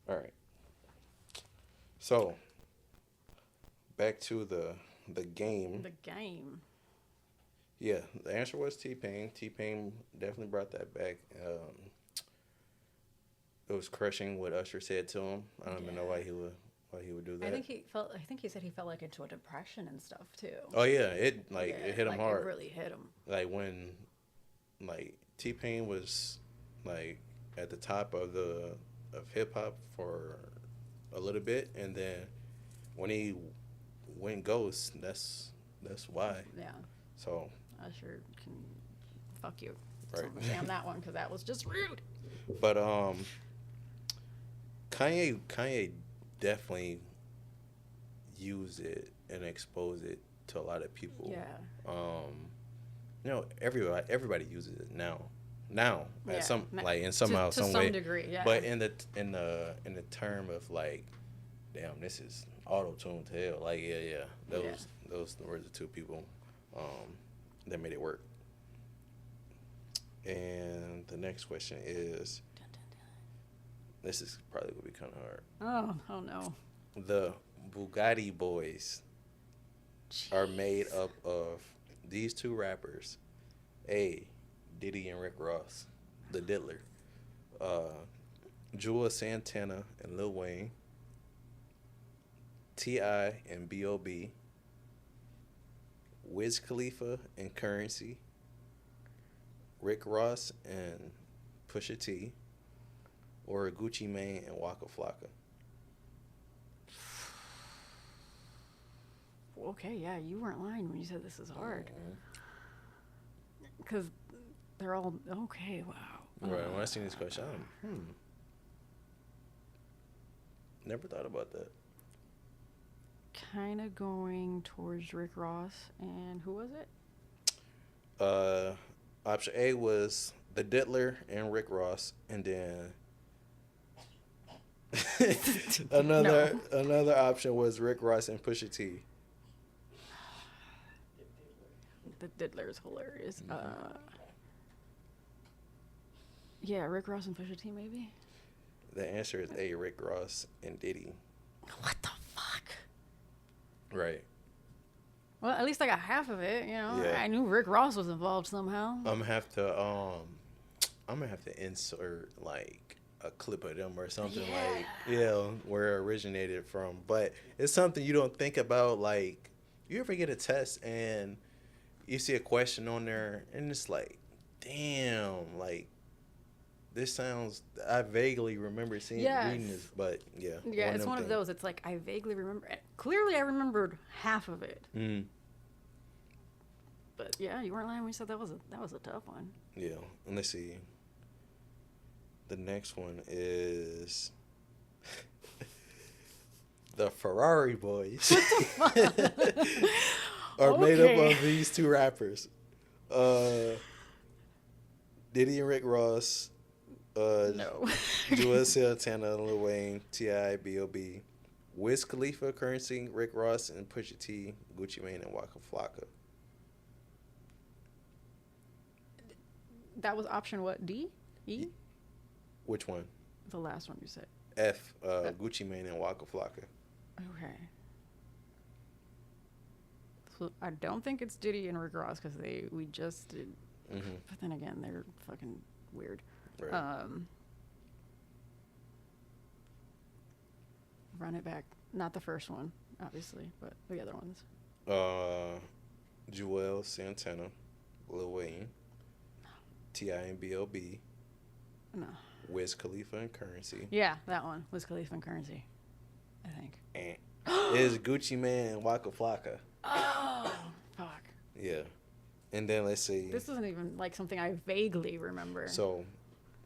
All right. So, back to the game. The game. Yeah, the answer was T-Pain. T-Pain definitely brought that back. it was crushing what Usher said to him. I don't even know why he would do that. I think he said he fell like into a depression and stuff too. Oh yeah, it hit him hard. It really hit him. Like when T-Pain was like at the top of hip hop for a little bit, and then when he went ghost, that's why. Yeah. So Usher can fuck you. Right. So on that one because that was just rude. But Kanye definitely used it and exposed it to a lot of people. Yeah. Everybody uses it now. At some to way. some degree, yeah. But in the term of like, damn, this is auto-tuned to hell. Like, yeah. Those were the two people that made it work. And the next question is, this is probably gonna be kind of hard. Oh no. The Bugatti Boys are made up of these two rappers, Diddy and Rick Ross, the Diddler, Juelz Santana and Lil Wayne, T.I. and B.O.B., Wiz Khalifa and Currency, Rick Ross and Pusha T, or Gucci Mane and Waka Flocka. Okay, yeah, you weren't lying when you said this is hard. Because they're all okay. Wow. Right. When I seen this question, never thought about that. Kind of going towards Rick Ross and who was it? Option A was the Diddler and Rick Ross, and then another option was Rick Ross and Pusha T. The Diddler is hilarious. Yeah, Rick Ross and Pusha T maybe. The answer is A, Rick Ross and Diddy. What the fuck? Right. Well, at least I got half of it. You know, Yeah. I knew Rick Ross was involved somehow. I'm gonna have to insert like a clip of them or something where it originated from. But it's something you don't think about. Like, you ever get a test and you see a question on there and it's like, damn, like this sounds. I vaguely remember reading this, but yeah. Yeah, it's one of those. It's like I vaguely remember. Clearly, I remembered half of it. Mm. But yeah, you weren't lying when you said that was a tough one. Yeah, and let's see. The next one is the Ferrari Boys. Are made up of these two rappers, Diddy and Rick Ross. No. Juelz Santana, Lil Wayne, T.I., B.O.B., Wiz Khalifa, Currency, Rick Ross, and Pusha T, Gucci Mane, and Waka Flocka. That was option what? D? E? Which one? The last one you said. F, Gucci Mane, and Waka Flocka. Okay. So I don't think it's Diddy and Rick Ross because we just did. Mm-hmm. But then again, they're fucking weird. Right. Run it back. Not the first one, obviously, but the other ones. Juelz Santana, Lil Wayne, T.I. and B.O.B., No. Wiz Khalifa and Currency. Yeah, that one. Wiz Khalifa and Currency, I think. Is Gucci Mane and Waka Flocka. Oh, fuck. Yeah. And then let's see. This isn't even like something I vaguely remember. So,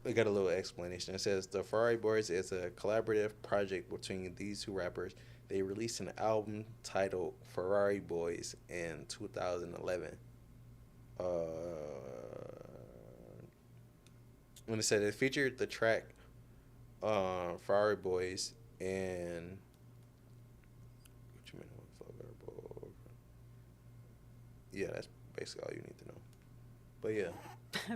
we got a little explanation. It says the Ferrari Boys is a collaborative project between these two rappers. They released an album titled Ferrari Boys in 2011. When it said it featured the track Ferrari Boys and yeah, that's basically all you need to know. But yeah,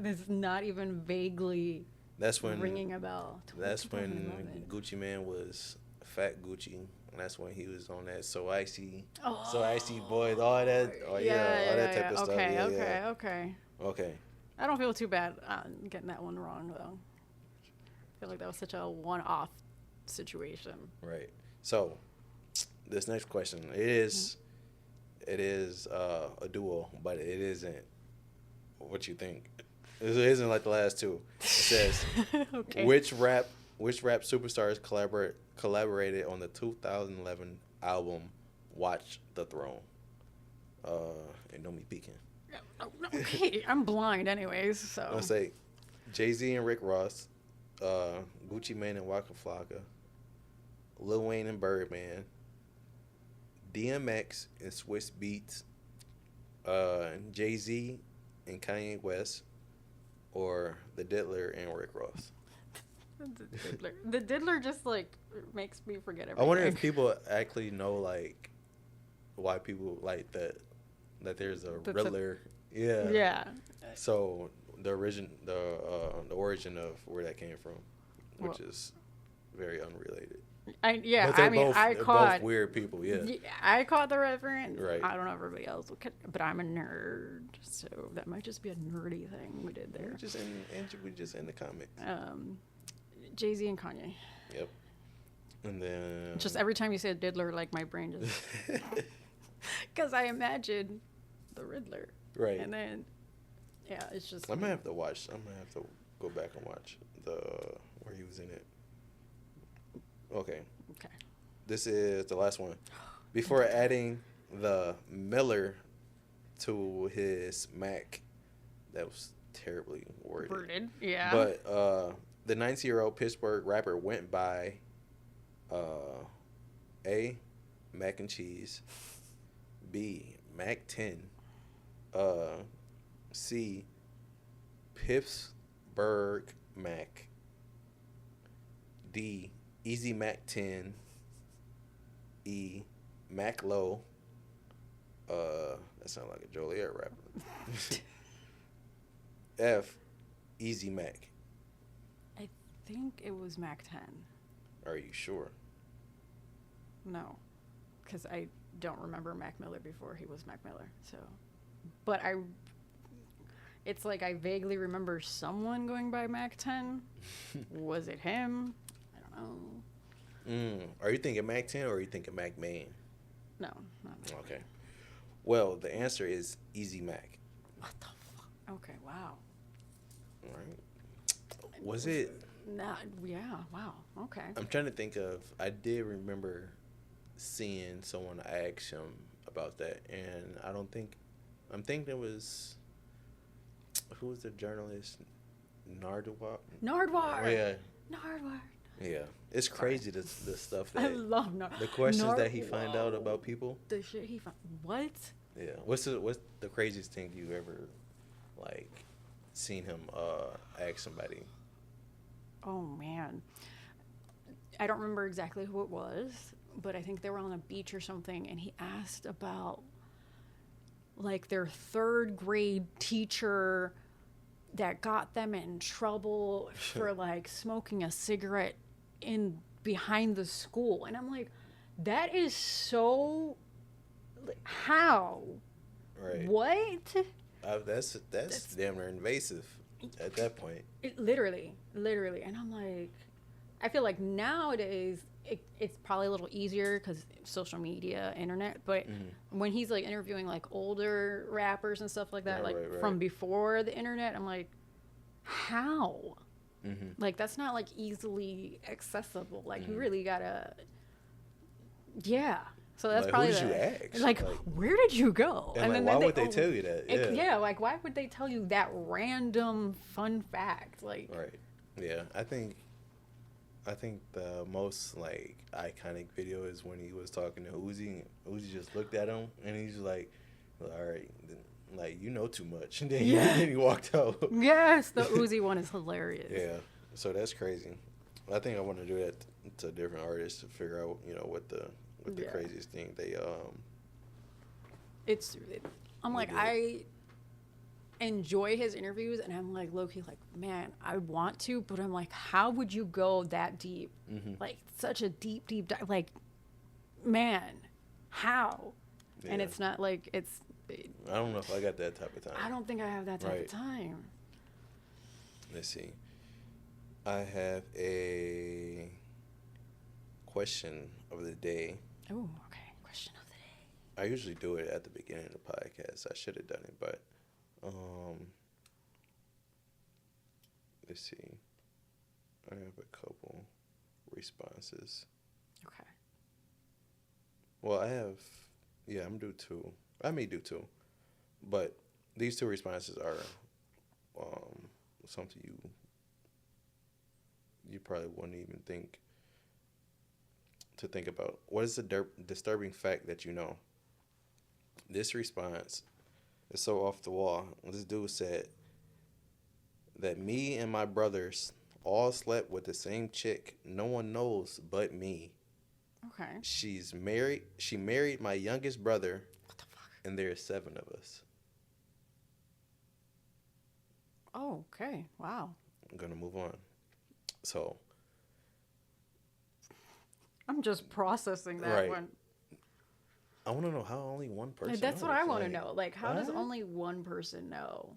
This is not even vaguely that's when ringing a bell. That's when 2011. Gucci Mane was Fat Gucci. And that's when he was on that So Icy Boys, all that. Oh yeah, all that type of stuff. Okay. Okay. I don't feel too bad on getting that one wrong though. feel like that was such a one-off situation. Right. So, this next question, it is a duo, but it isn't what you think. It isn't like the last two. It says, Okay. which rap superstars collaborated on the 2011 album Watch the Throne? And don't be peeking. Okay, I'm blind anyways, so. I'll say Jay-Z and Rick Ross, Gucci Mane and Waka Flocka, Lil Wayne and Birdman, DMX and Swiss Beats, Jay-Z and Kanye West, or The Diddler and Rick Ross. The Diddler just like makes me forget everything. I wonder if people actually know like why people like that there's a Riddler. Yeah. Yeah. So the origin of where that came from, which is very unrelated. But they're both weird people. Yeah. I caught the reference. Right. I don't know if everybody else, but I'm a nerd, so that might just be a nerdy thing we did there. We just in the comics. Jay-Z and Kanye. Yep. And then Just every time you say Diddler, like my brain just because I imagine the Riddler. Right. And then it's just. I'm gonna have to go back and watch where he was in it. Okay. This is the last one. Before adding the Miller to his Mac, that was terribly worded. Yeah. But the 19-year-old Pittsburgh rapper went by A, Mac and Cheese, B, Mac 10, C, Pittsburgh Mac, D, Easy Mac 10, E, Mac Low, that sounds like a Joliet rapper, F, Easy Mac. I think it was Mac 10. Are you sure? No, because I don't remember Mac Miller before he was Mac Miller. So, but it's like I vaguely remember someone going by Mac 10. Was it him? I don't know. Are you thinking Mac 10 or are you thinking Mac Main? No, not Mac. Okay. Well, the answer is Easy Mac. What the fuck? Okay, wow. All right. Was it? Yeah, wow. Okay. I'm trying to think of. I did remember seeing someone ask him about that, and I'm thinking it was. Who was the journalist? Nardwar. Nardwar. Oh, yeah. Nardwar. Yeah, it's crazy the stuff that I love Nardwar. The questions that he find out about people. The shit he found. What? Yeah. What's the craziest thing you ever like seen him ask somebody? Oh man, I don't remember exactly who it was, but I think they were on a beach or something, and he asked about like their third grade teacher that got them in trouble for like smoking a cigarette in behind the school, and I'm like, that is so. How? Right. What? That's damn near invasive at that point. Literally, and I'm like, I feel like nowadays it's probably a little easier because social media, internet. But when he's like interviewing like older rappers and stuff like that, Right. From before the internet, I'm like, how? Like that's not like easily accessible. Like you really gotta, yeah. So that's like, probably who did you ask? Like, where did you go? And like, why would they tell you that? Yeah, like why would they tell you that random fun fact? Like, right. Yeah, I think the most like iconic video is when he was talking to Uzi. Uzi just looked at him and he's like, "All right, then, like you know too much." And then he walked out. Yes, the Uzi one is hilarious. Yeah, so that's crazy. I think I want to do that to different artists to figure out what the craziest thing they I'm like, I enjoy his interviews, and I'm like low-key like, man, I want to, but I'm like, how would you go that deep? Like such a deep dive, like, man, how? Yeah. And it's not like I don't know if I got that type of time. I don't think I have that type of time. Let's see. I have a question of the day. Oh, okay. Question of the day. I usually do it at the beginning of the podcast. I should have done it, but let's see. I have a couple responses. Okay. Well, I'm due two. I may do two, but these two responses are something you probably wouldn't even think about. What is the disturbing fact that you know? This response is so off the wall. This dude said that me and my brothers all slept with the same chick. No one knows but me. Okay. She's married. She married my youngest brother, What the fuck? and there are 7 of us. Oh, okay. Wow. I'm gonna move on. So, I'm just processing that Right. one. I want to know how only one person. That's what knows. I want to Like, know. Like, how does what? only one person know?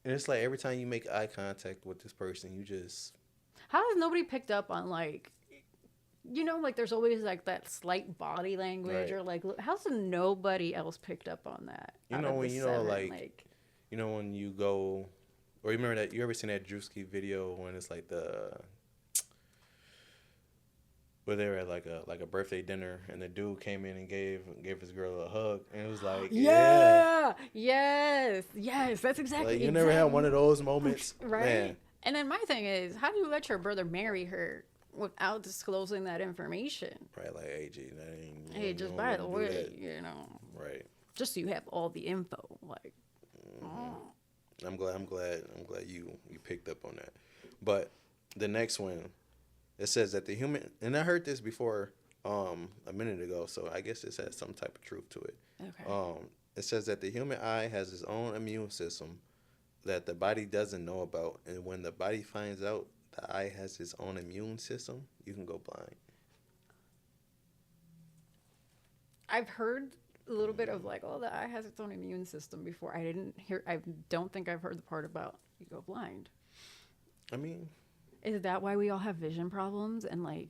And it's like every time you make eye contact with this person, you just How has nobody picked up on, like, like there's always like that slight body language, Right. or like, how's nobody else picked up on that? You out know of the when you know, 7? like, when you go, or you remember that you ever seen that Drewski video when it's like where they were at like a birthday dinner and the dude came in and gave his girl a hug and it was like yeah, yes, that's exactly. like you never had one of those moments, right? Man. And then my thing is, how do you let your brother marry her without disclosing that information? Right, like AG, that ain't. Hey, just you by the wouldn't do way, that. Right. just so you have all the info, like. I'm glad you picked up on that. But the next one, it says that the human, and I heard this before a minute ago, so I guess this has some type of truth to it. Okay. It says that the human eye has its own immune system that the body doesn't know about, and when the body finds out the eye has its own immune system, you can go blind. I've heard a little bit of like, oh, the eye has its own immune system before. I don't think I've heard the part about you go blind. I mean, Is that why we all have vision problems and like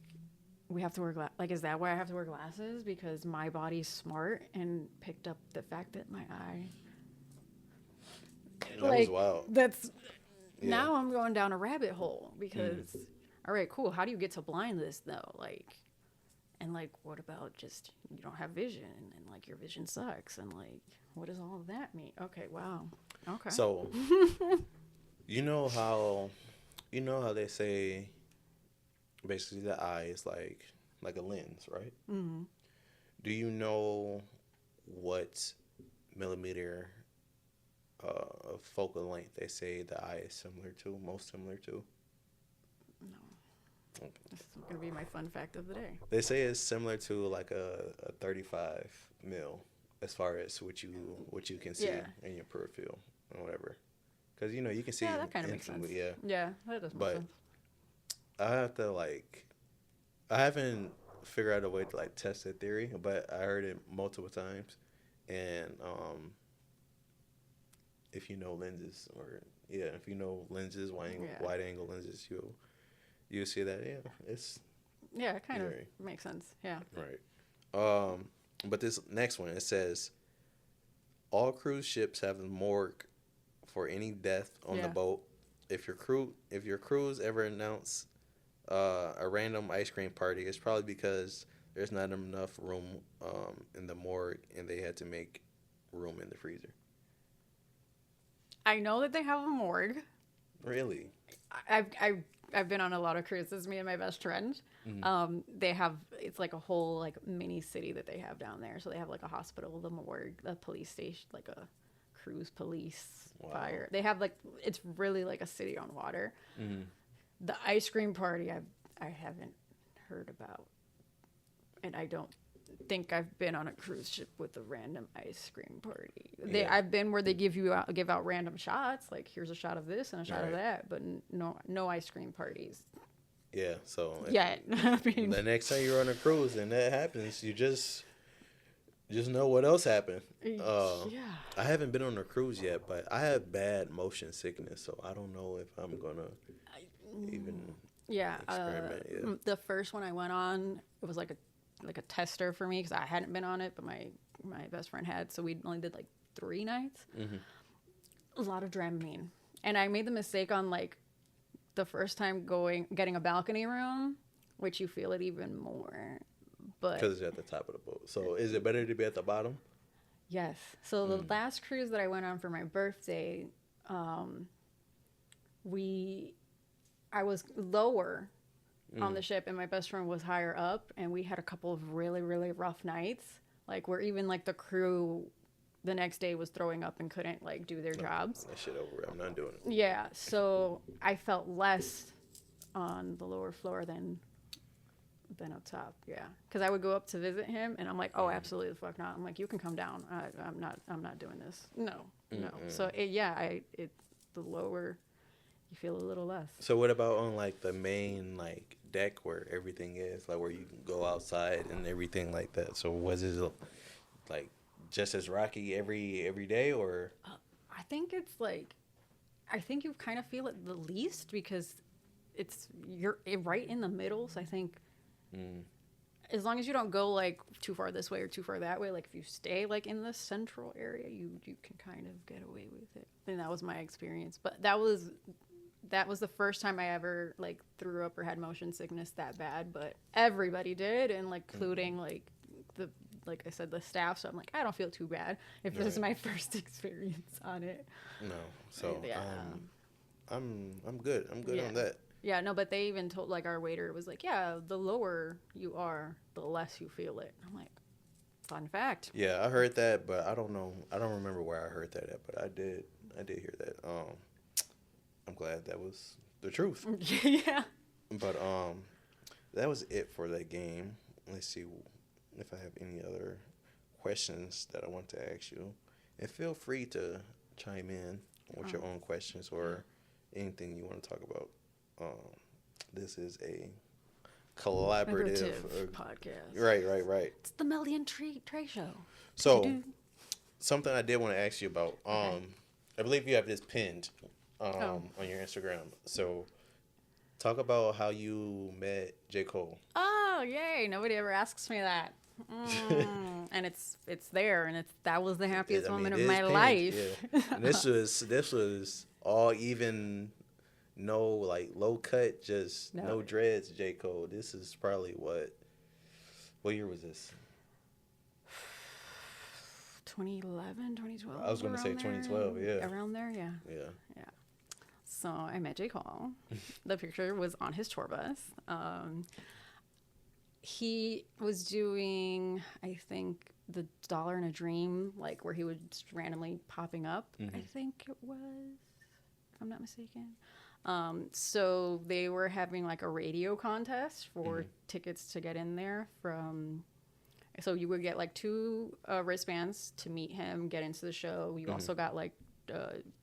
we have to wear is that why I have to wear glasses? Because my body's smart and picked up the fact that my eye. that was wild. That's Yeah. now I'm going down a rabbit hole because all right, cool. How do you get to blindness though? Like, and like, what about just you don't have vision and like your vision sucks and like, what does all of that mean? Okay, wow. Okay. So, you know how they say basically the eye is like a lens, right? Mm-hmm. Do you know what millimeter of focal length they say the eye is most similar to? No. Okay. This is gonna be my fun fact of the day. They say it's similar to like a 35 mil as far as what you can see in your peripheral or whatever. Because you can see Yeah, that kind of makes sense. instantly, yeah. Yeah, that does make But sense. I haven't figured out a way to like test that theory, but I heard it multiple times, and if you know lenses wide angle lenses, you'll see that it's Yeah, it kind of very- makes sense. Yeah. right. But this next one, it says all cruise ships have a morgue for any death on the Yeah. boat. If your cruise ever announce a random ice cream party, it's probably because there's not enough room in the morgue, and they had to make room in the freezer. I know that they have a morgue. Really? I've been on a lot of cruises. Me and my best friend. They have it's like a whole like mini city that they have down there. So they have like a hospital, the morgue, a police station, like a cruise police fire. They have like it's really like a city on water. Mm-hmm. The ice cream party I haven't heard about, and I don't think I've been on a cruise ship with a random ice cream party. Yeah. I've been where they give out random shots, like here's a shot of this and a shot of Right. that, but no ice cream parties Yeah. So yet. I mean, the next time you're on a cruise and that happens, you just know what else happened. yeah. I haven't been on a cruise yet, but I have bad motion sickness, so I don't know if I'm gonna even Yeah, experiment? Yeah. the first one I went on, it was like a tester for me because I hadn't been on it, but my best friend had. So we only did like 3 nights. A lot of Dramamine, and I made the mistake on like the first time getting a balcony room, which you feel it even more. But Because it's at the top of the boat. So is it better to be at the bottom? yes, so the last cruise that I went on for my birthday, I was lower on the ship, and my best friend was higher up, and we had a couple of really, really rough nights, like where even like the crew the next day was throwing up and couldn't like do their jobs. That shit over. I'm not doing it. Yeah, so I felt less on the lower floor than up top. Yeah, because I would go up to visit him, and I'm like, oh, absolutely the fuck not. I'm like, you can come down. I'm not doing this. No. So the lower, you feel a little less. So what about on like the main like deck where everything is, like where you can go outside and everything like that? So was it like just as rocky every day, or? I think it's like, I think you kind of feel it the least because you're right in the middle. So I think as long as you don't go like too far this way or too far that way, like if you stay like in the central area, you can kind of get away with it. And that was my experience. But that was the first time I ever like threw up or had motion sickness that bad. But everybody did, and like including like I said, the staff. So I'm like, I don't feel too bad if this is my first experience on it. No. So yeah. I'm good. I'm good on that. Yeah, no, but they even told, like, our waiter was like, yeah, the lower you are, the less you feel it. I'm like, fun fact. Yeah, I heard that, but I don't know. I don't remember where I heard that at, but I did hear that. I'm glad that was the truth. Yeah. But that was it for that game. Let's see if I have any other questions that I want to ask you. And feel free to chime in with your own questions or anything you want to talk about. This is a collaborative podcast. Right. It's the Melly and Trey show. So, something I did want to ask you about. I believe you have this pinned on your Instagram. So, talk about how you met J. Cole. Oh, yay. Nobody ever asks me that. And it's there, and that was the happiest moment of my life. Yeah. And this was all even. No, like low cut, just no dreads, J. Cole. This is probably what year was this? 2011, 2012. I was going to say 2012, yeah. Around there, yeah. Yeah. So I met J. Cole. The picture was on his tour bus. He was doing, I think, the Dollar and a Dream, like where he was just randomly popping up, I think it was, if I'm not mistaken. So they were having like a radio contest for tickets to get in there so you would get like 2 wristbands to meet him, get into the show. You also got like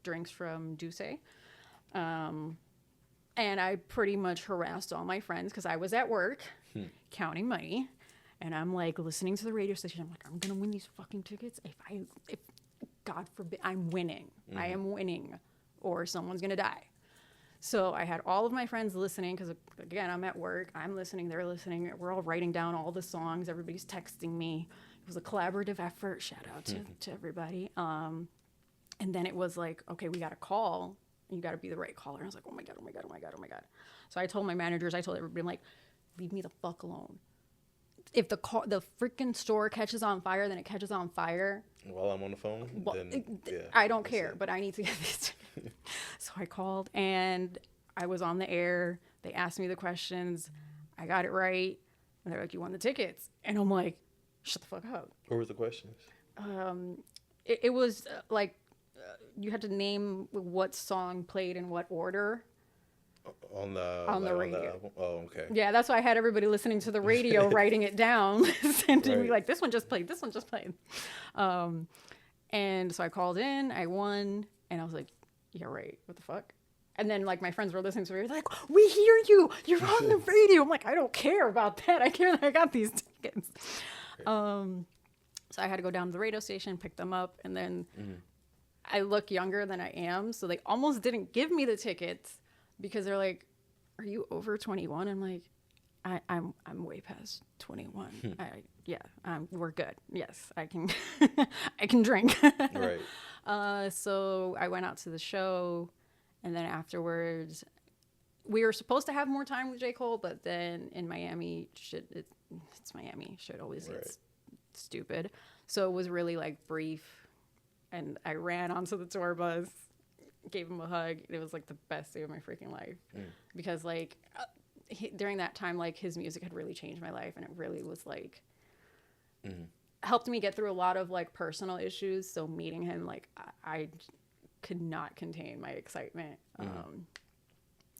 drinks from Duce. And I pretty much harassed all my friends because I was at work counting money, and I'm like listening to the radio station. I'm like, I'm going to win these fucking tickets. If God forbid, I'm winning. I am winning, or someone's going to die. So I had all of my friends listening because, again, I'm at work. I'm listening. They're listening. We're all writing down all the songs. Everybody's texting me. It was a collaborative effort. Shout out to everybody. And then it was like, okay, we got a call. You got to be the right caller. And I was like, oh, my God. So I told my managers, I told everybody, I'm like, leave me the fuck alone. If the freaking store catches on fire, then it catches on fire. While I'm on the phone? Well, then, I don't care, but I need to get these. So I called, and I was on the air. They asked me the questions. I got it right. And they're like, you won the tickets. And I'm like, shut the fuck up. What were the questions? It was you had to name what song played in what order. On the radio. Okay. Yeah, that's why I had everybody listening to the radio, writing it down, sending me like, this one just played. And so I called in, I won, and I was like, yeah, right. What the fuck? And then like my friends were listening to me, like, we hear you. You're on the radio. I'm like, I don't care about that. I care that I got these tickets. So I had to go down to the radio station, pick them up, and then I look younger than I am, so they almost didn't give me the tickets because they're like, are you over 21? I'm like, I'm way past 21. We're good. Yes, I can I can drink. Right. So I went out to the show, and then afterwards, we were supposed to have more time with J. Cole, but then in Miami, it's Miami. Shit always gets stupid. So it was really like brief, and I ran onto the tour bus, gave him a hug. It was like the best day of my freaking life, because like during that time, like his music had really changed my life, and it really was like helped me get through a lot of like personal issues. So meeting him, like I could not contain my excitement.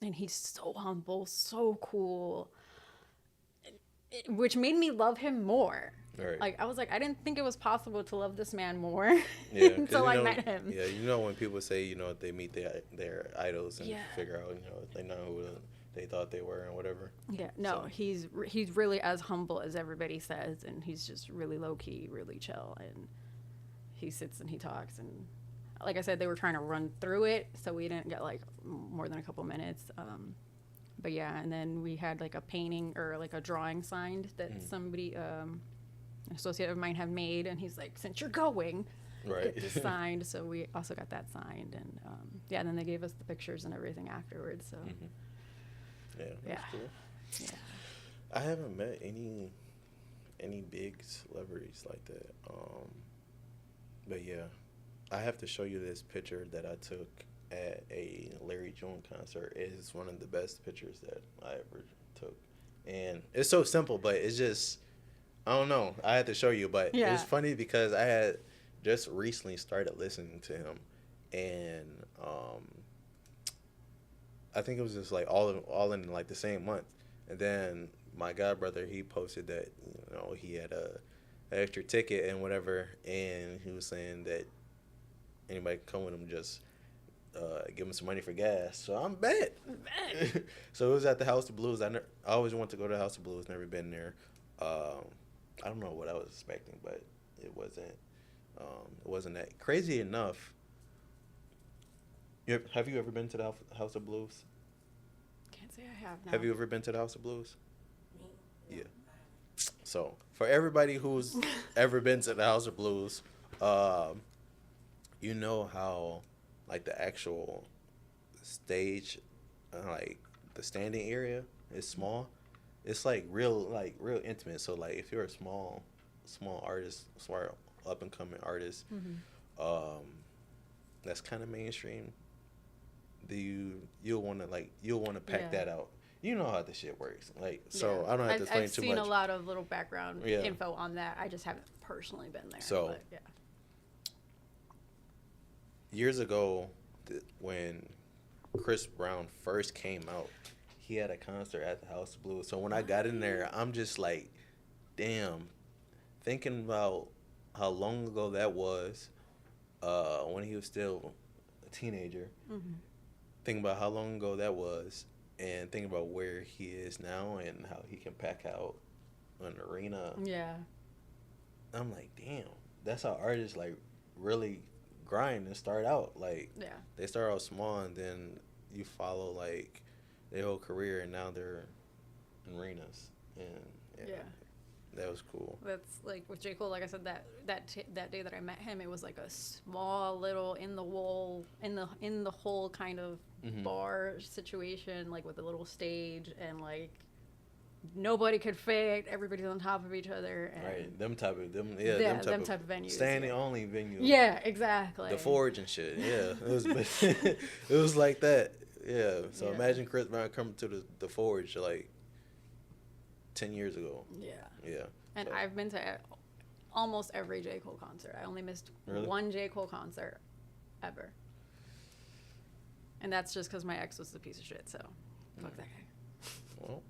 And he's so humble, so cool, which made me love him more. Right. Like I was like, I didn't think it was possible to love this man more you until I know, met him. Yeah, you know when people say, you know, they meet their idols and figure out, you know, they know who they thought they were and whatever. Yeah, no, he's really as humble as everybody says, and he's just really low key, really chill, and he sits and he talks, and like I said, they were trying to run through it, so we didn't get like more than a couple minutes. But yeah, and then we had like a painting or like a drawing signed that somebody, an associate of mine had made, and he's like, since you're going, get this signed. So we also got that signed, and and then they gave us the pictures and everything afterwards. So Yeah, that's cool. Yeah. I haven't met any big celebrities like that. But yeah, I have to show you this picture that I took at a Larry June concert. It is one of the best pictures that I ever took. And it's so simple, but it's just, I don't know. I had to show you, but it's funny because I had just recently started listening to him. And I think it was just like all in like the same month. And then my godbrother, he posted that, you know, he had an extra ticket and whatever. And he was saying that anybody can come with him, just give him some money for gas. So I'm bet. So it was at the House of Blues. I always wanted to go to the House of Blues. Never been there. I don't know what I was expecting, but it wasn't that crazy enough. Have you ever been to the House of Blues? Can't say I have. No. Have you ever been to the House of Blues? Yeah. So for everybody who's ever been to the House of Blues, you know how like the actual stage, like the standing area is small. It's like real intimate. So like if you're a small artist, small up and coming artist, that's kind of mainstream. You'll want to pack that out. You know how the shit works. Like, so I don't have to explain too much. I've seen a lot of little background info on that. I just haven't personally been there. So, but, yeah. Years ago, when Chris Brown first came out, he had a concert at the House of Blues. So when I got in there, I'm just like, damn, thinking about how long ago that was, when he was still a teenager. Thinking about how long ago that was, and thinking about where he is now and how he can pack out an arena. Yeah. I'm like, damn, that's how artists like really grind and start out. Like, they start out small and then you follow like their whole career, and now they're in arenas. And that was cool. That's like with J. Cole. Like I said, that day that I met him, it was like a small little in the hole kind of bar situation, like with a little stage, and like nobody could fit. Everybody's on top of each other. And right, them type of venues. Standing only venue. Yeah, exactly. The Forge and shit. Yeah, it was it was like that. Yeah. So imagine Chris Brown coming to the Forge like 10 years ago. Yeah. Yeah. And so. I've been to almost every J. Cole concert. I only missed one J. Cole concert ever. And that's just because my ex was a piece of shit, so fuck that guy. Well.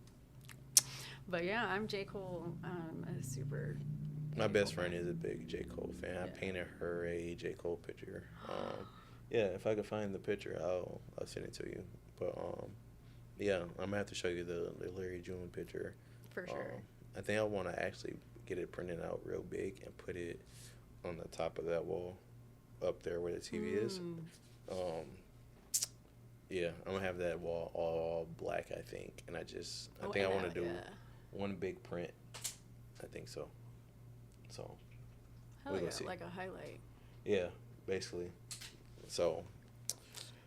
But yeah, I'm J. Cole. I'm a super... My best friend is a big J. Cole fan. I painted her a J. Cole picture. Yeah, if I could find the picture, I'll send it to you. But yeah, I'm gonna have to show you the Larry June picture. For sure. I think I want to actually get it printed out real big and put it on the top of that wall up there where the TV is. Yeah, I'm gonna have that wall all black, I think, and I think I want to do one big print. I think so. So Hell yeah, like a highlight. Yeah, basically. So.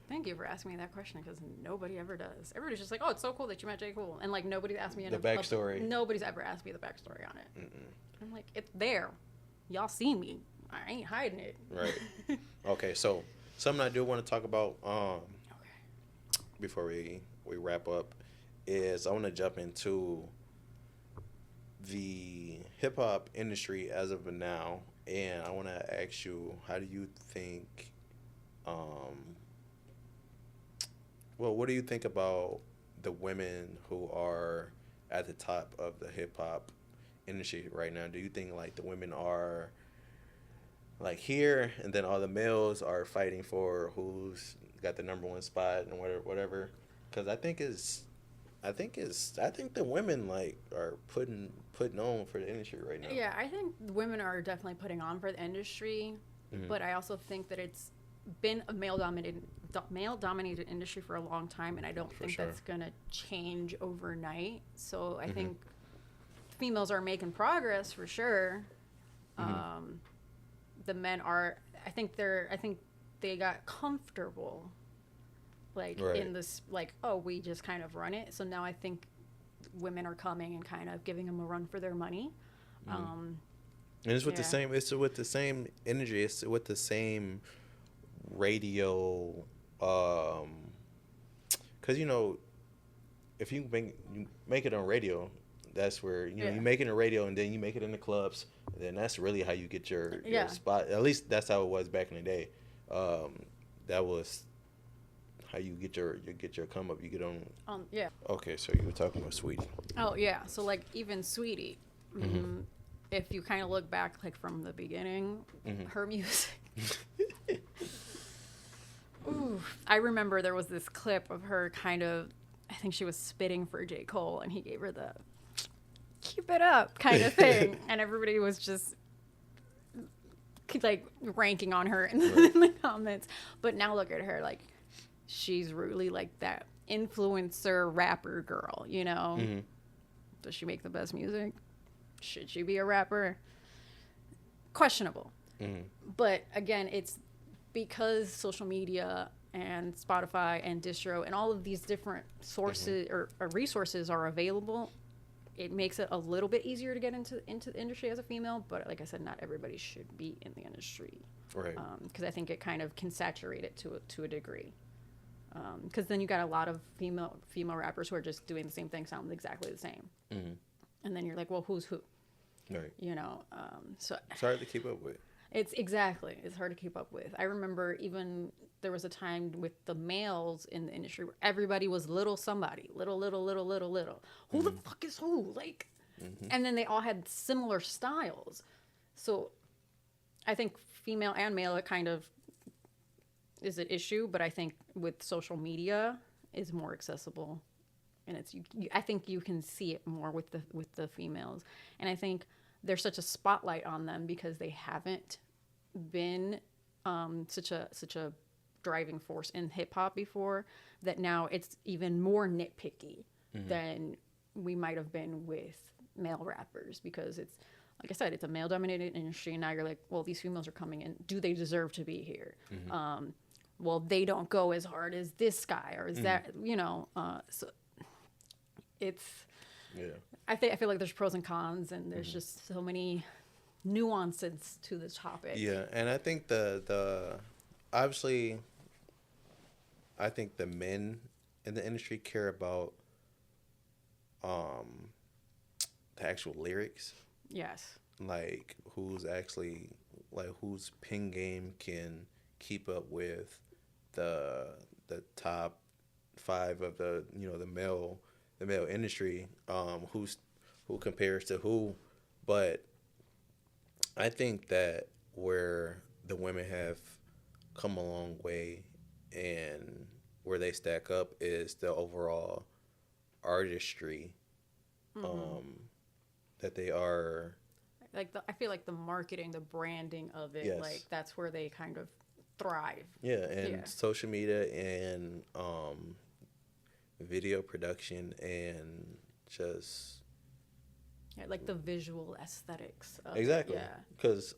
Thank you for asking me that question because nobody ever does. Everybody's just like, "Oh, it's so cool that you met J. Cole," and like nobody's asked me the backstory. Nobody's ever asked me the backstory on it. I'm like, it's there. Y'all see me. I ain't hiding it. Right. Okay. So something I do want to talk about. Before we wrap up, is I want to jump into the hip hop industry as of now, and I want to ask you, how do you think? Well, what do you think about the women who are at the top of the hip hop industry right now? Do you think like the women are like here, and then all the males are fighting for who's got the number one spot and whatever? Because I think the women like are putting on for the industry right now. Yeah, I think women are definitely putting on for the industry, but I also think that it's been a male dominated industry for a long time, and I don't think that's gonna change overnight. So I think females are making progress for sure. The men are. I think they got comfortable, like in this, like, oh, we just kind of run it. So now I think women are coming and kind of giving them a run for their money. And it's with the same. It's with the same energy. It's with the same radio. Because if you make it on radio, that's where you make it in the radio, and then you make it in the clubs. And then that's really how you get your spot. At least that's how it was back in the day. That was how you get your come up. You get on. Okay, so you were talking about Sweetie. Oh yeah, so like even Sweetie, if you kind of look back like from the beginning, her music. Ooh, I remember there was this clip of her kind of, I think she was spitting for J. Cole, and he gave her the keep it up kind of thing. And everybody was just like ranking on her in the comments. But now look at her, like she's really like that influencer rapper girl, Does she make the best music? Should she be a rapper? Questionable. But again, it's because social media and Spotify and distro and all of these different sources or resources are available, it makes it a little bit easier to get into the industry as a female. But like I said, not everybody should be in the industry, right? Because I think it kind of can saturate it to a degree. Because then you got a lot of female rappers who are just doing the same thing, sound exactly the same, and then you're like, well, who's who? Right. So it's hard to keep up with. It's hard to keep up with. I remember even there was a time with the males in the industry where everybody was little somebody, little. Who the fuck is who? Like, and then they all had similar styles. So I think female and male, it kind of is an issue, but I think with social media is more accessible, and I think you can see it more with the females, and I think there's such a spotlight on them because they haven't been such a driving force in hip hop before, that now it's even more nitpicky than we might have been with male rappers, because it's, like I said, it's a male dominated industry, and now you're like, well, these females are coming in, do they deserve to be here? Well, they don't go as hard as this guy, or is that, so it's, I feel like there's pros and cons, and there's just so many nuances to this topic. Yeah, and I think obviously, I think the men in the industry care about the actual lyrics. Yes. Like whose pen game can keep up with the top 5 of the male industry, who compares to who. But I think that where the women have come a long way and where they stack up is the overall artistry, that they are. Like I feel like the marketing, the branding of it, like that's where they kind of thrive. Yeah, and social media and video production and just Like the visual aesthetics of exactly. it. Yeah. Because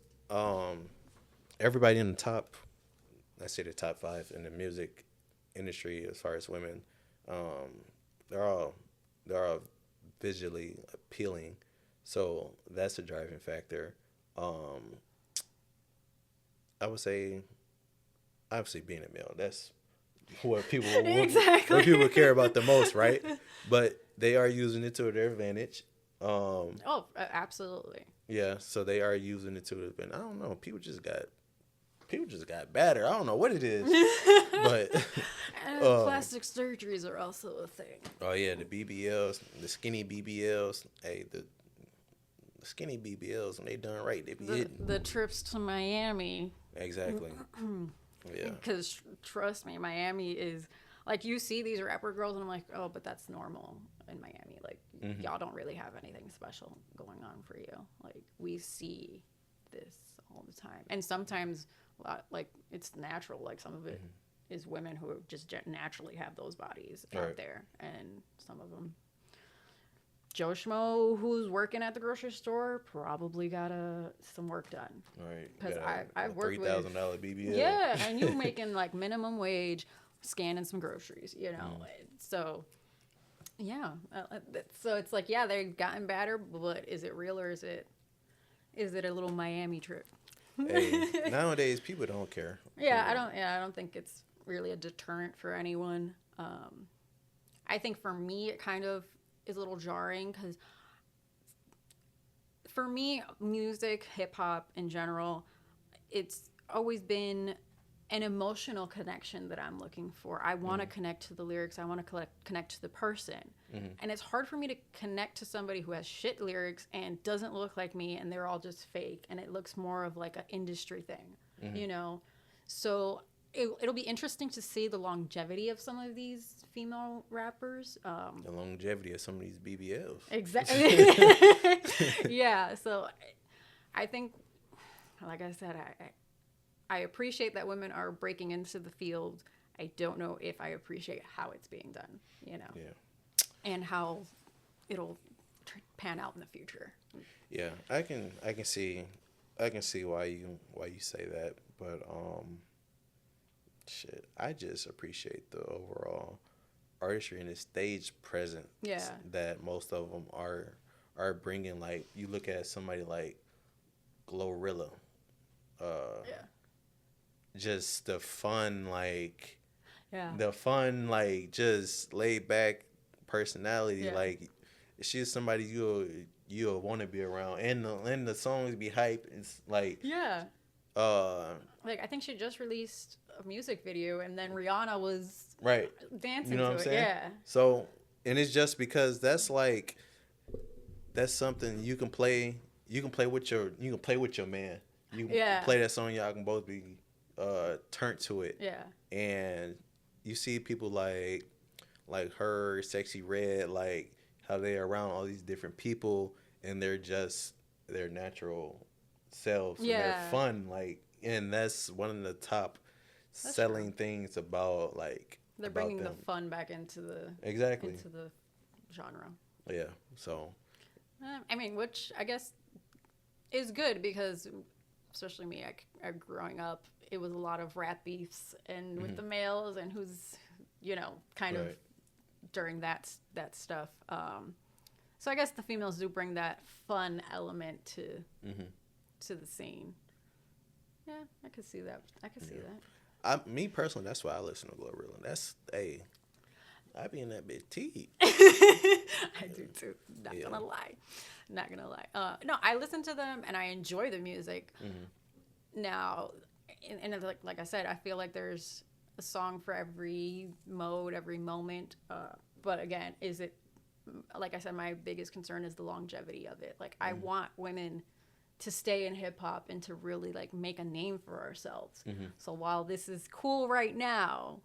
everybody in the top, let's say the top 5 in the music industry as far as women, they're all visually appealing, so that's a driving factor. I would say, obviously, being a male, that's what people Exactly. what people care about the most, right? But they are using it to their advantage. Absolutely. Yeah, so they are using it to their advantage. I don't know. People just got better. I don't know what it is, but And plastic surgeries are also a thing. oh yeah, the BBLs, the skinny BBLs. Hey, the skinny BBLs, when they done right, they be hitting. The trips to Miami. Exactly. Yeah. Because trust me, Miami is like, you see these rapper girls and I'm like, oh, but that's normal in Miami. Like, y'all don't really have anything special going on for you. Like, we see this all the time. And sometimes, like, it's natural. Like, some of it is women who just naturally have those bodies out there. And some of them, Joe Schmo, who's working at the grocery store, probably got some work done. Right. Because I've worked with $3,000 BBL. Yeah, and you're making like minimum wage, scanning some groceries, you know. So, yeah. So it's like, yeah, they've gotten better, but is it real or is it a little Miami trip? Hey, nowadays people don't care. Yeah, I don't think it's really a deterrent for anyone. I think for me, it kind of is a little jarring because for me, music, hip hop in general, it's always been an emotional connection that I'm looking for. I want to connect to the lyrics. I want to connect to the person. And it's hard for me to connect to somebody who has shit lyrics and doesn't look like me and they're all just fake and it looks more of like an industry thing, you know? So it'll be interesting to see the longevity of some of these female rappers. The longevity of some of these BBLs. Exactly. Yeah. So I think, like I said, I appreciate that women are breaking into the field. I don't know if I appreciate how it's being done, you know, and how it'll pan out in the future. Yeah, I can see why you say that, but shit, I just appreciate the overall artistry and the stage presence that most of them are bringing. Like, you look at somebody like Glorilla, just the fun, just laid back personality. Yeah. Like, she's somebody you'll want to be around, and the songs be hype. It's like like, I think she just released a music video, and then Rihanna was dancing you know to what I'm it. saying? Yeah. So, and it's just because that's something you can play. You can play with your man. You can play that song. Y'all can both be turned to it. Yeah. And you see people like her, Sexy Red, like how they're around all these different people, and they're just their natural selves. And they're fun, like, and that's one of the top selling things about, like, they're about bringing them. the fun back into the genre. Yeah. So. I mean, which I guess is good because, especially me, I growing up, it was a lot of rap beefs and with the males and who's, you know, kind of during that stuff. So I guess the females do bring that fun element to the scene. Yeah, I could see that. See that. Me personally, that's why I listen to Glorilla. That's I be in that bitch tea. I do too. Not gonna lie. No, I listen to them and I enjoy the music. Now, and like I said, I feel like there's a song for every mode, every moment. But again, is it, like I said, my biggest concern is the longevity of it. Like, I want women to stay in hip hop and to really, like, make a name for ourselves. So while this is cool right now,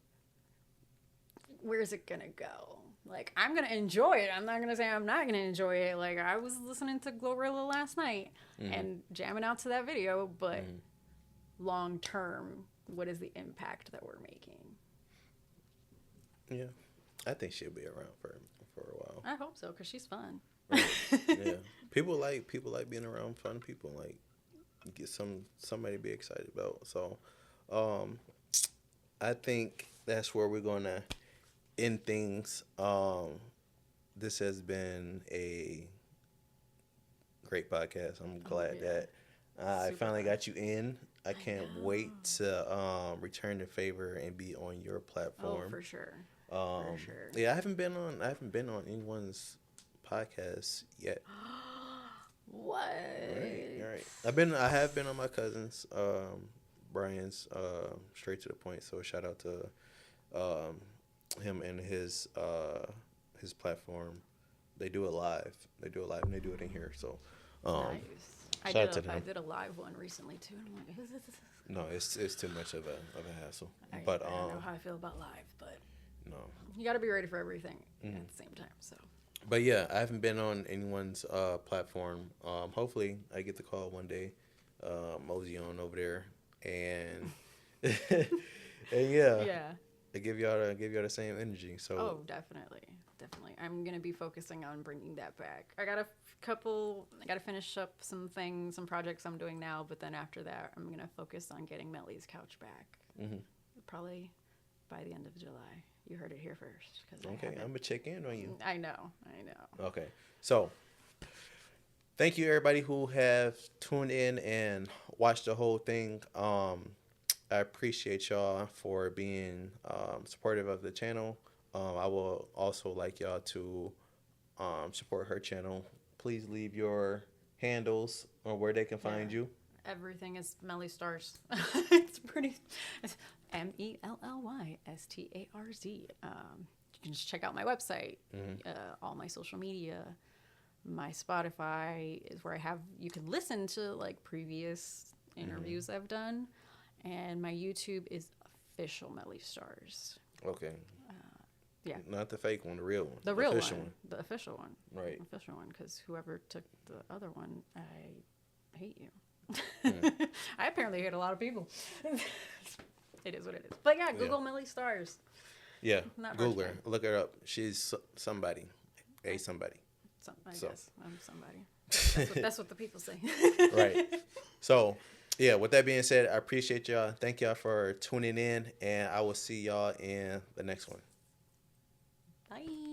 where's it gonna go? Like, I'm gonna enjoy it. I'm not gonna say I'm not gonna enjoy it. Like, I was listening to Glorilla last night and jamming out to that video, but long term, what is the impact that we're making? Yeah, I think she'll be around for a while. I hope so, because she's fun. Right. Yeah, people like being around fun people. Like, get somebody to be excited about. So, I think that's where we're gonna end things. This has been a great podcast. I'm glad that I finally got you in. I can't wait to return the favor and be on your platform. Oh, for sure. For sure. Yeah, I haven't been on anyone's podcast yet. What? Right. I have been on my cousin's, Brian's, straight to the point. So shout out to him and his platform. They do it live. And they do it in here. So Nice. shout out to them. I did a live one recently too, and I'm like, is this? No, it's too much of a hassle. I But don't know how I feel about live, but no. you got to be ready for everything at the same time. So. But yeah, I haven't been on anyone's platform. Hopefully, I get the call one day. Mosey on over there, and and yeah, I give y'all the same energy. So oh, definitely. I'm gonna be focusing on bringing that back. I gotta finish up some projects I'm doing now, but then after that, I'm gonna focus on getting Melly's couch back. Probably by the end of July. You heard it here first. Okay, I'm gonna check in on you. I know. Okay, so thank you everybody who have tuned in and watched the whole thing. I appreciate y'all for being supportive of the channel. I will also like y'all to support her channel. Please leave your handles or where they can find you. Everything is Melly Starz. It's MELLYSTARZ. You can just check out my website, all my social media. My Spotify is where you can listen to like previous interviews I've done, and my YouTube is official Melly Starz. Okay. Yeah. Not the fake one, the real one. The official one. The official one. Right. The official one, because whoever took the other one, I hate you. I apparently hate a lot of people. It is what it is. But yeah, Google Melly Starz. Yeah, Google her. Look her up. She's somebody. I guess I'm somebody. That's what the people say. Right. So, yeah, with that being said, I appreciate y'all. Thank y'all for tuning in, and I will see y'all in the next one. Bye.